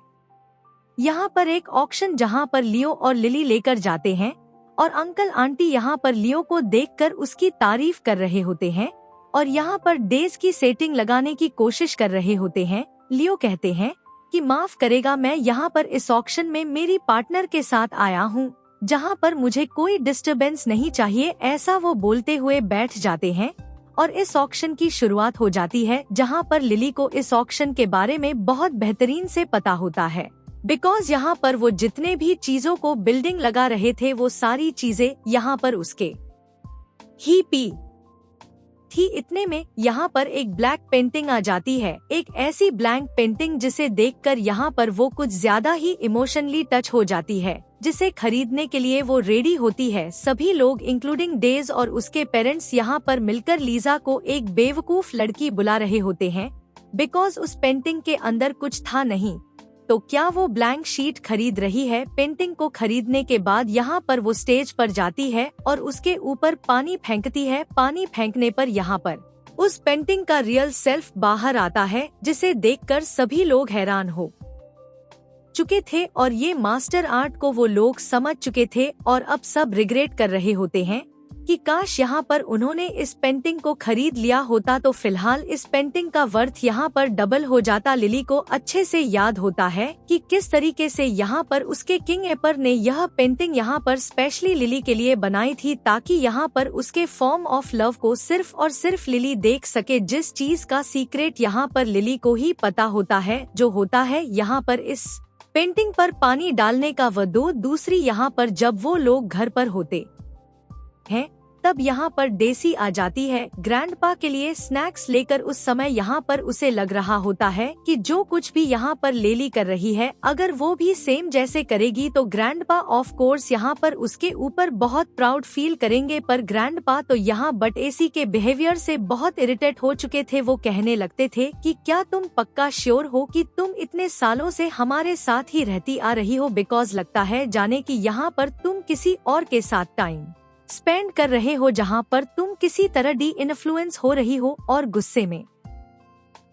यहाँ पर एक ऑक्शन, जहाँ पर लियो और लिली लेकर जाते हैं और अंकल आंटी यहाँ पर लियो को देखकर उसकी तारीफ कर रहे होते हैं और यहाँ पर डेज की सेटिंग लगाने की कोशिश कर रहे होते हैं। लियो कहते हैं कि माफ करेगा, मैं यहाँ पर इस ऑक्शन में मेरी पार्टनर के साथ आया हूँ, जहाँ पर मुझे कोई डिस्टरबेंस नहीं चाहिए, ऐसा वो बोलते हुए बैठ जाते हैं और इस ऑक्शन की शुरुआत हो जाती है, जहाँ पर लिली को इस ऑक्शन के बारे में बहुत बेहतरीन से पता होता है बिकॉज यहाँ पर वो जितने भी चीजों को बिल्डिंग लगा रहे थे वो सारी चीजें यहाँ पर उसके ही पी थी। इतने में यहाँ पर एक ब्लैक पेंटिंग आ जाती है, एक ऐसी ब्लैंक पेंटिंग जिसे देखकर यहाँ पर वो कुछ ज्यादा ही इमोशनली टच हो जाती है, जिसे खरीदने के लिए वो रेडी होती है। सभी लोग इंक्लूडिंग डेज और उसके पेरेंट्स यहाँ पर मिलकर लीजा को एक बेवकूफ लड़की बुला रहे होते हैं बिकॉज उस पेंटिंग के अंदर कुछ था नहीं। तो क्या वो ब्लैंक शीट खरीद रही है? पेंटिंग को खरीदने के बाद यहाँ पर वो स्टेज पर जाती है और उसके ऊपर पानी फेंकती है। पानी फेंकने पर यहाँ पर उस पेंटिंग का रियल सेल्फ बाहर आता है, जिसे देखकर सभी लोग हैरान हो चुके थे और ये मास्टर आर्ट को वो लोग समझ चुके थे और अब सब रिग्रेट कर रहे होते हैं कि काश यहाँ पर उन्होंने इस पेंटिंग को खरीद लिया होता तो फिलहाल इस पेंटिंग का वर्थ यहाँ पर डबल हो जाता। लिली को अच्छे से याद होता है कि किस तरीके से यहाँ पर उसके किंग एपर ने यह पेंटिंग यहाँ पर स्पेशली लिली के लिए बनाई थी ताकि यहाँ पर उसके फॉर्म ऑफ लव को सिर्फ और सिर्फ लिली देख सके, जिस चीज का सीक्रेट यहाँ पर लिली को ही पता होता है, जो होता है यहाँ पर इस पेंटिंग पर पानी डालने का वदो। दूसरी यहाँ पर जब वो लोग घर पर होते हैं तब यहाँ पर डेसी आ जाती है ग्रैंडपा के लिए स्नैक्स लेकर। उस समय यहाँ पर उसे लग रहा होता है कि जो कुछ भी यहाँ पर लेली कर रही है अगर वो भी सेम जैसे करेगी तो ग्रैंडपा ऑफ कोर्स यहाँ पर उसके ऊपर बहुत प्राउड फील करेंगे। पर ग्रैंडपा तो यहाँ बट एसी के बिहेवियर से बहुत इरिटेट हो चुके थे। वो कहने लगते थे कि क्या तुम पक्का श्योर हो कि तुम इतने सालों से हमारे साथ ही रहती आ रही हो, बिकॉज लगता है जाने कि यहाँ पर तुम किसी और के साथ टाइम स्पेंड कर रहे हो जहाँ पर तुम किसी तरह डी इन्फ्लुएंस हो रही हो। और गुस्से में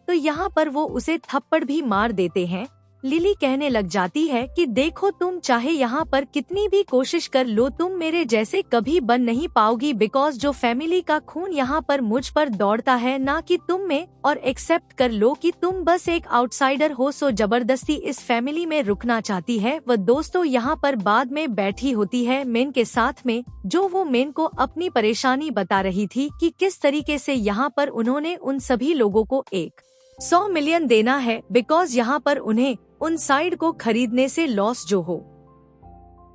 तो यहाँ पर वो उसे थप्पड़ भी मार देते हैं। लिली कहने लग जाती है कि देखो तुम चाहे यहाँ पर कितनी भी कोशिश कर लो तुम मेरे जैसे कभी बन नहीं पाओगी, बिकॉज जो फैमिली का खून यहाँ पर मुझ पर दौड़ता है ना कि तुम में, और एक्सेप्ट कर लो कि तुम बस एक आउटसाइडर हो। सो जबरदस्ती इस फैमिली में रुकना चाहती है। वह दोस्तों यहाँ पर बाद में बैठी होती है मेन के साथ में, जो वो मेन को अपनी परेशानी बता रही थी कि किस तरीके से यहाँ पर उन्होंने उन सभी लोगों को 100 मिलियन देना है, बिकॉज यहाँ पर उन्हें उन साइड को खरीदने से लॉस जो हो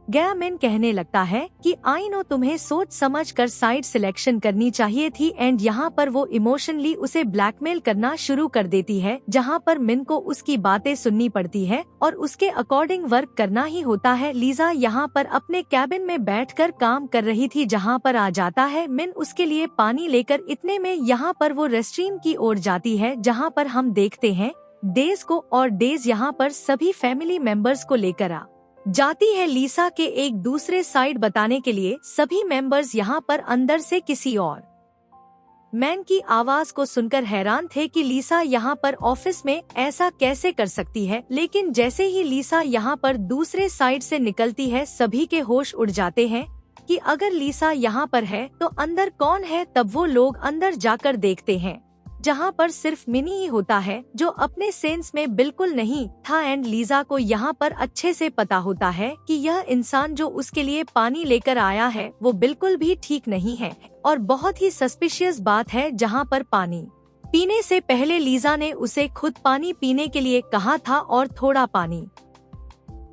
गया। मैन कहने लगता है कि आई नो तुम्हें सोच समझ कर साइड सिलेक्शन करनी चाहिए थी, एंड यहाँ पर वो इमोशनली उसे ब्लैकमेल करना शुरू कर देती है, जहाँ पर मिन को उसकी बातें सुननी पड़ती है और उसके अकॉर्डिंग वर्क करना ही होता है। लीजा यहाँ पर अपने कैबिन में बैठकर काम कर रही थी, जहाँ पर आ जाता है मिन उसके लिए पानी लेकर। इतने में यहाँ पर वो रेस्टरूम की ओर जाती है, जहाँ पर हम देखते हैं डेज को, और डेज यहाँ पर सभी फैमिली मेंबर्स को लेकर आ जाती है लीसा के एक दूसरे साइड बताने के लिए। सभी मेंबर्स यहाँ पर अंदर से किसी और मैन की आवाज को सुनकर हैरान थे कि लीसा यहाँ पर ऑफिस में ऐसा कैसे कर सकती है, लेकिन जैसे ही लीसा यहाँ पर दूसरे साइड से निकलती है सभी के होश उड़ जाते हैं कि अगर लीसा यहाँ पर है तो अंदर कौन है। तब वो लोग अंदर जाकर देखते हैं, जहाँ पर सिर्फ मिनी ही होता है जो अपने सेंस में बिल्कुल नहीं था। एंड लीजा को यहाँ पर अच्छे से पता होता है कि यह इंसान जो उसके लिए पानी लेकर आया है वो बिल्कुल भी ठीक नहीं है और बहुत ही सस्पिशियस बात है। जहाँ पर पानी पीने से पहले लीजा ने उसे खुद पानी पीने के लिए कहा था और थोड़ा पानी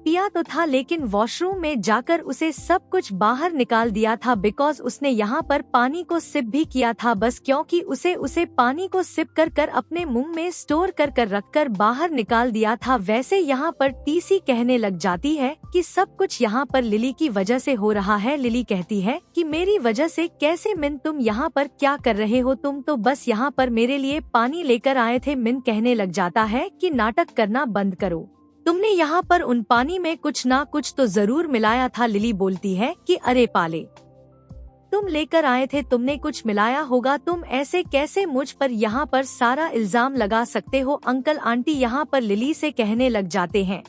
पिया तो था, लेकिन वॉशरूम में जाकर उसे सब कुछ बाहर निकाल दिया था, बिकॉज उसने यहाँ पर पानी को सिप भी किया था, बस क्योंकि उसे पानी को सिप कर कर अपने मुंह में स्टोर कर कर रख कर बाहर निकाल दिया था। वैसे यहाँ पर टीसी कहने लग जाती है कि सब कुछ यहाँ पर लिली की वजह से हो रहा है। लिली कहती है कि मेरी वजह से कैसे? मिन तुम यहाँ पर क्या कर रहे हो? तुम तो बस यहाँ पर मेरे लिए पानी लेकर आए थे। मिन कहने लग जाता है कि नाटक करना बंद करो, तुमने यहाँ पर उन पानी में कुछ ना कुछ तो जरूर मिलाया था। लिली बोलती है कि अरे पाले, तुम लेकर आए थे, तुमने कुछ मिलाया होगा, तुम ऐसे कैसे मुझ पर यहाँ पर सारा इल्जाम लगा सकते हो? अंकल आंटी यहाँ पर लिली से कहने लग जाते हैं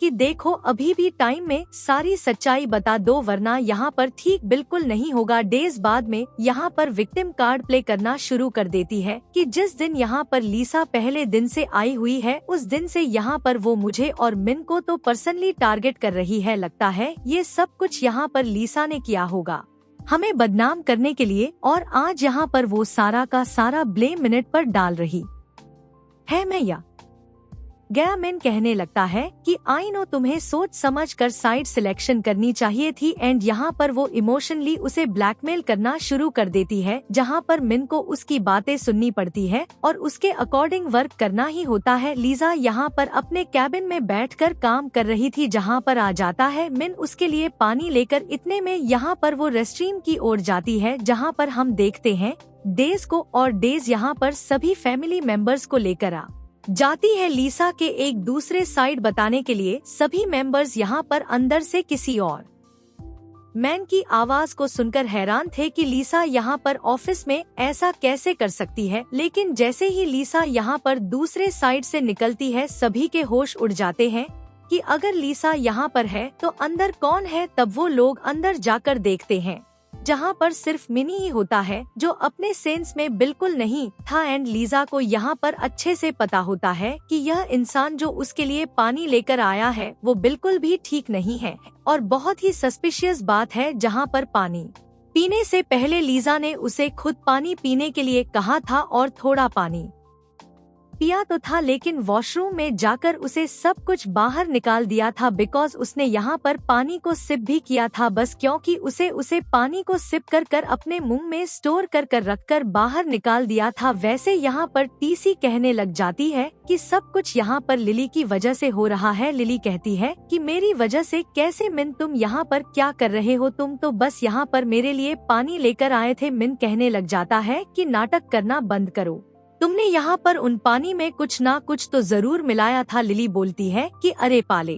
कि देखो अभी भी टाइम में सारी सच्चाई बता दो, वरना यहाँ पर ठीक बिल्कुल नहीं होगा। डेज बाद में यहाँ पर विक्टिम कार्ड प्ले करना शुरू कर देती है कि जिस दिन यहाँ पर लीसा पहले दिन से आई हुई है उस दिन से यहाँ पर वो मुझे और मिन को तो पर्सनली टारगेट कर रही है। लगता है ये सब कुछ यहाँ पर लीसा ने किया होगा हमें बदनाम करने के लिए, और आज यहाँ पर वो सारा का सारा ब्लेम मिनट पर डाल रही है। मैं या गया मैन कहने लगता है कि आई नो तुम्हें सोच समझ कर साइड सिलेक्शन करनी चाहिए थी, एंड यहाँ पर वो इमोशनली उसे ब्लैकमेल करना शुरू कर देती है, जहाँ पर मिन को उसकी बातें सुननी पड़ती है और उसके अकॉर्डिंग वर्क करना ही होता है। लीजा यहाँ पर अपने कैबिन में बैठकर काम कर रही थी, जहाँ पर आ जाता है मिन उसके लिए पानी लेकर। इतने में यहाँ पर वो रेस्टरूम की ओर जाती है, जहाँ पर हम देखते हैं डेज को, और डेज यहाँ पर सभी फैमिली मेंबर्स को लेकर आ जाती है लीसा के एक दूसरे साइड बताने के लिए। सभी मेंबर्स यहाँ पर अंदर से किसी और मैन की आवाज को सुनकर हैरान थे कि लीसा यहाँ पर ऑफिस में ऐसा कैसे कर सकती है, लेकिन जैसे ही लीसा यहाँ पर दूसरे साइड से निकलती है सभी के होश उड़ जाते हैं कि अगर लीसा यहाँ पर है तो अंदर कौन है। तब वो लोग अंदर जाकर देखते हैं जहाँ पर सिर्फ मिनी ही होता है जो अपने सेंस में बिल्कुल नहीं था। एंड लीजा को यहाँ पर अच्छे से पता होता है कि यह इंसान जो उसके लिए पानी लेकर आया है वो बिल्कुल भी ठीक नहीं है और बहुत ही सस्पिशियस बात है। जहाँ पर पानी पीने से पहले लीजा ने उसे खुद पानी पीने के लिए कहा था और थोड़ा पानी पिया तो था, लेकिन वॉशरूम में जाकर उसे सब कुछ बाहर निकाल दिया था बिकॉज उसने यहाँ पर पानी को सिप भी किया था, बस क्योंकि उसे पानी को सिप कर अपने मुंह में स्टोर कर रखकर बाहर निकाल दिया था। वैसे यहाँ पर टीसी कहने लग जाती है कि सब कुछ यहाँ पर लिली की वजह से हो रहा है। लिली कहती है कि मेरी वजह से कैसे मिन, तुम यहाँ पर क्या कर रहे हो, तुम तो बस यहाँ पर मेरे लिए पानी लेकर आए थे। मिन कहने लग जाता है कि नाटक करना बंद करो, तुमने यहाँ पर उन पानी में कुछ ना कुछ तो जरूर मिलाया था। लिली बोलती है कि अरे पाले,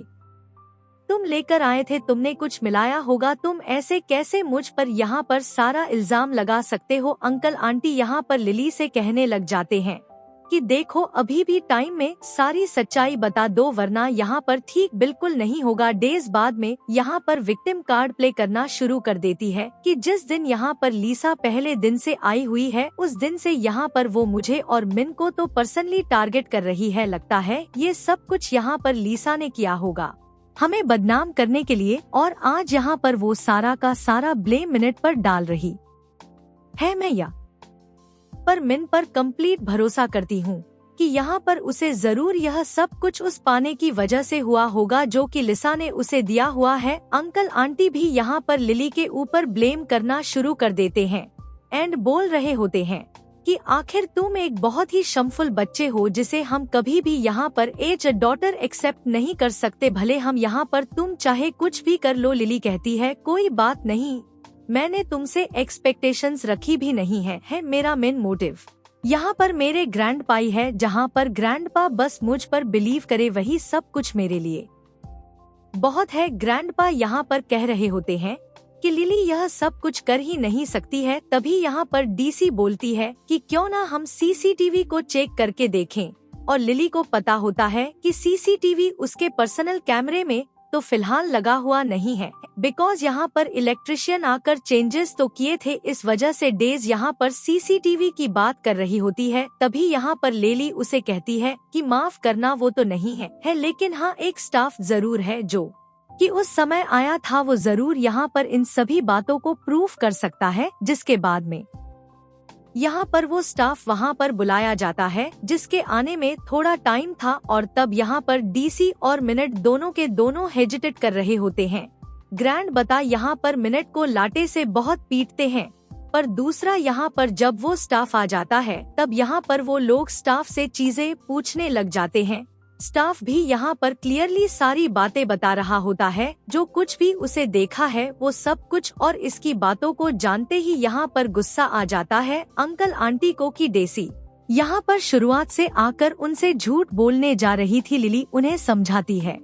तुम लेकर आए थे, तुमने कुछ मिलाया होगा, तुम ऐसे कैसे मुझ पर यहाँ पर सारा इल्जाम लगा सकते हो। अंकल आंटी यहाँ पर लिली से कहने लग जाते हैं कि देखो अभी भी टाइम में सारी सच्चाई बता दो वरना यहाँ पर ठीक बिल्कुल नहीं होगा। डेज बाद में यहाँ पर विक्टिम कार्ड प्ले करना शुरू कर देती है कि जिस दिन यहाँ पर लीसा पहले दिन से आई हुई है उस दिन से यहाँ पर वो मुझे और मिन को तो पर्सनली टारगेट कर रही है। लगता है ये सब कुछ यहाँ पर लीसा ने किया होगा हमें बदनाम करने के लिए, और आज यहाँ पर वो सारा का सारा ब्लेम मिनट पर डाल रही है। मैं या पर मिन पर कंप्लीट भरोसा करती हूँ कि यहाँ पर उसे जरूर यह सब कुछ उस पाने की वजह से हुआ होगा जो कि लिसा ने उसे दिया हुआ है। अंकल आंटी भी यहाँ पर लिली के ऊपर ब्लेम करना शुरू कर देते हैं एंड बोल रहे होते हैं कि आखिर तुम एक बहुत ही शमफुल बच्चे हो जिसे हम कभी भी यहाँ पर एज डॉटर एक्सेप्ट नहीं कर सकते, भले हम यहाँ पर तुम चाहे कुछ भी कर लो। लिली कहती है कोई बात नहीं, मैंने तुमसे एक्सपेक्टेशंस रखी भी नहीं है मेरा मेन मोटिव यहाँ पर मेरे ग्रैंड पाई है, जहाँ पर ग्रैंड पा बस मुझ पर बिलीव करे वही सब कुछ मेरे लिए बहुत है। ग्रैंड पा यहाँ पर कह रहे होते हैं कि लिली यह सब कुछ कर ही नहीं सकती है। तभी यहाँ पर डीसी बोलती है कि क्यों ना हम सीसीटीवी को चेक करके देखें, और लिली को पता होता है कि सीसीटीवी उसके पर्सनल कैमरे में तो फिलहाल लगा हुआ नहीं है बिकॉज यहाँ पर इलेक्ट्रिशियन आकर चेंजेस तो किए थे, इस वजह से डेज यहाँ पर सीसीटीवी की बात कर रही होती है। तभी यहाँ पर लेली उसे कहती है कि माफ करना वो तो नहीं है लेकिन हाँ एक स्टाफ जरूर है जो कि उस समय आया था, वो जरूर यहाँ पर इन सभी बातों को प्रूफ कर सकता है। जिसके बाद में यहाँ पर वो स्टाफ वहाँ पर बुलाया जाता है जिसके आने में थोड़ा टाइम था, और तब यहाँ पर डीसी और मिनट दोनों के दोनों हेजिटेट कर रहे होते हैं। ग्रैंड बता यहाँ पर मिनट को लाटे से बहुत पीटते हैं, पर दूसरा यहाँ पर जब वो स्टाफ आ जाता है तब यहाँ पर वो लोग स्टाफ से चीजें पूछने लग जाते हैं। स्टाफ भी यहाँ पर क्लियरली सारी बातें बता रहा होता है, जो कुछ भी उसे देखा है वो सब कुछ, और इसकी बातों को जानते ही यहाँ पर गुस्सा आ जाता है अंकल आंटी को कि डेसी यहाँ पर शुरुआत से आकर उनसे झूठ बोलने जा रही थी। लिली उन्हें समझाती है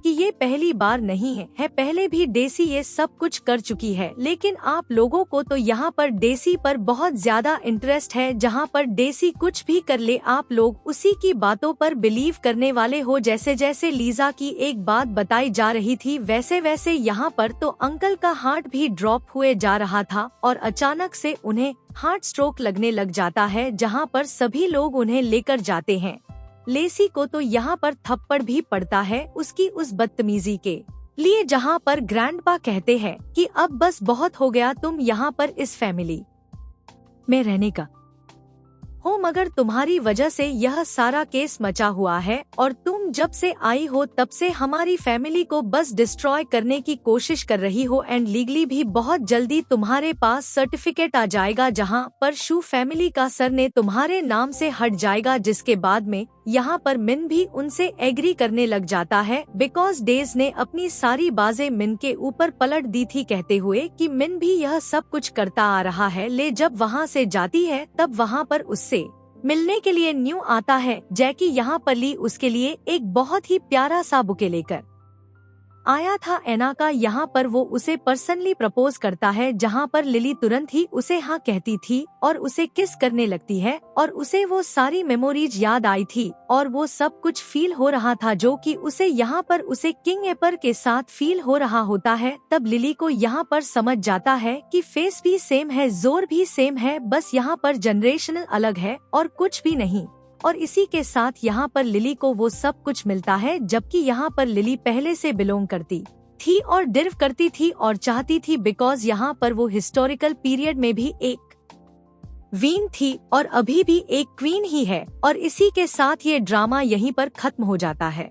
कि ये पहली बार नहीं है, पहले भी डेसी ये सब कुछ कर चुकी है, लेकिन आप लोगों को तो यहाँ पर डेसी पर बहुत ज्यादा इंटरेस्ट है। जहाँ पर डेसी कुछ भी कर ले आप लोग उसी की बातों पर बिलीव करने वाले हो। जैसे जैसे लीजा की एक बात बताई जा रही थी वैसे वैसे यहाँ पर तो अंकल का हार्ट भी ड्रॉप हुए जा रहा था, और अचानक से उन्हें हार्ट स्ट्रोक लगने लग जाता है। जहाँ पर सभी लोग उन्हें लेकर जाते हैं। लेसी को तो यहाँ पर थप्पड़ भी पड़ता है उसकी उस बदतमीजी के लिए, जहाँ पर ग्रैंडपा कहते हैं कि अब बस बहुत हो गया, तुम यहाँ पर इस फैमिली में रहने का हो, मगर तुम्हारी वजह से यह सारा केस मचा हुआ है, और तुम जब से आई हो तब से हमारी फैमिली को बस डिस्ट्रॉय करने की कोशिश कर रही हो। एंड लीगली भी बहुत जल्दी तुम्हारे पास सर्टिफिकेट आ जाएगा जहां पर शू फैमिली का सरने तुम्हारे नाम से हट जाएगा। जिसके बाद में यहाँ पर मिन भी उनसे एग्री करने लग जाता है बिकॉज डेज ने अपनी सारी बाजें मिन के ऊपर पलट दी थी, कहते हुए कि मिन भी यह सब कुछ करता आ रहा है। ले जब वहाँ से जाती है तब वहाँ पर उससे मिलने के लिए न्यू आता है जैकी। यहाँ पर ली उसके लिए एक बहुत ही प्यारा सा बुके लेकर आया था एना का। यहाँ पर वो उसे पर्सनली प्रपोज करता है, जहाँ पर लिली तुरंत ही उसे हाँ कहती थी और उसे किस करने लगती है और उसे वो सारी मेमोरीज याद आई थी और वो सब कुछ फील हो रहा था जो कि उसे यहाँ पर उसे किंग एपर के साथ फील हो रहा होता है। तब लिली को यहाँ पर समझ जाता है कि फेस भी सेम है, जोर भी सेम है, बस यहाँ पर जनरेशनल अलग है और कुछ भी नहीं। और इसी के साथ यहाँ पर लिली को वो सब कुछ मिलता है, जबकि यहाँ पर लिली पहले से बिलोंग करती थी और डिर्व करती थी और चाहती थी, बिकॉज यहाँ पर वो हिस्टोरिकल पीरियड में भी एक क्वीन थी और अभी भी एक क्वीन ही है। और इसी के साथ ये ड्रामा यहीं पर खत्म हो जाता है।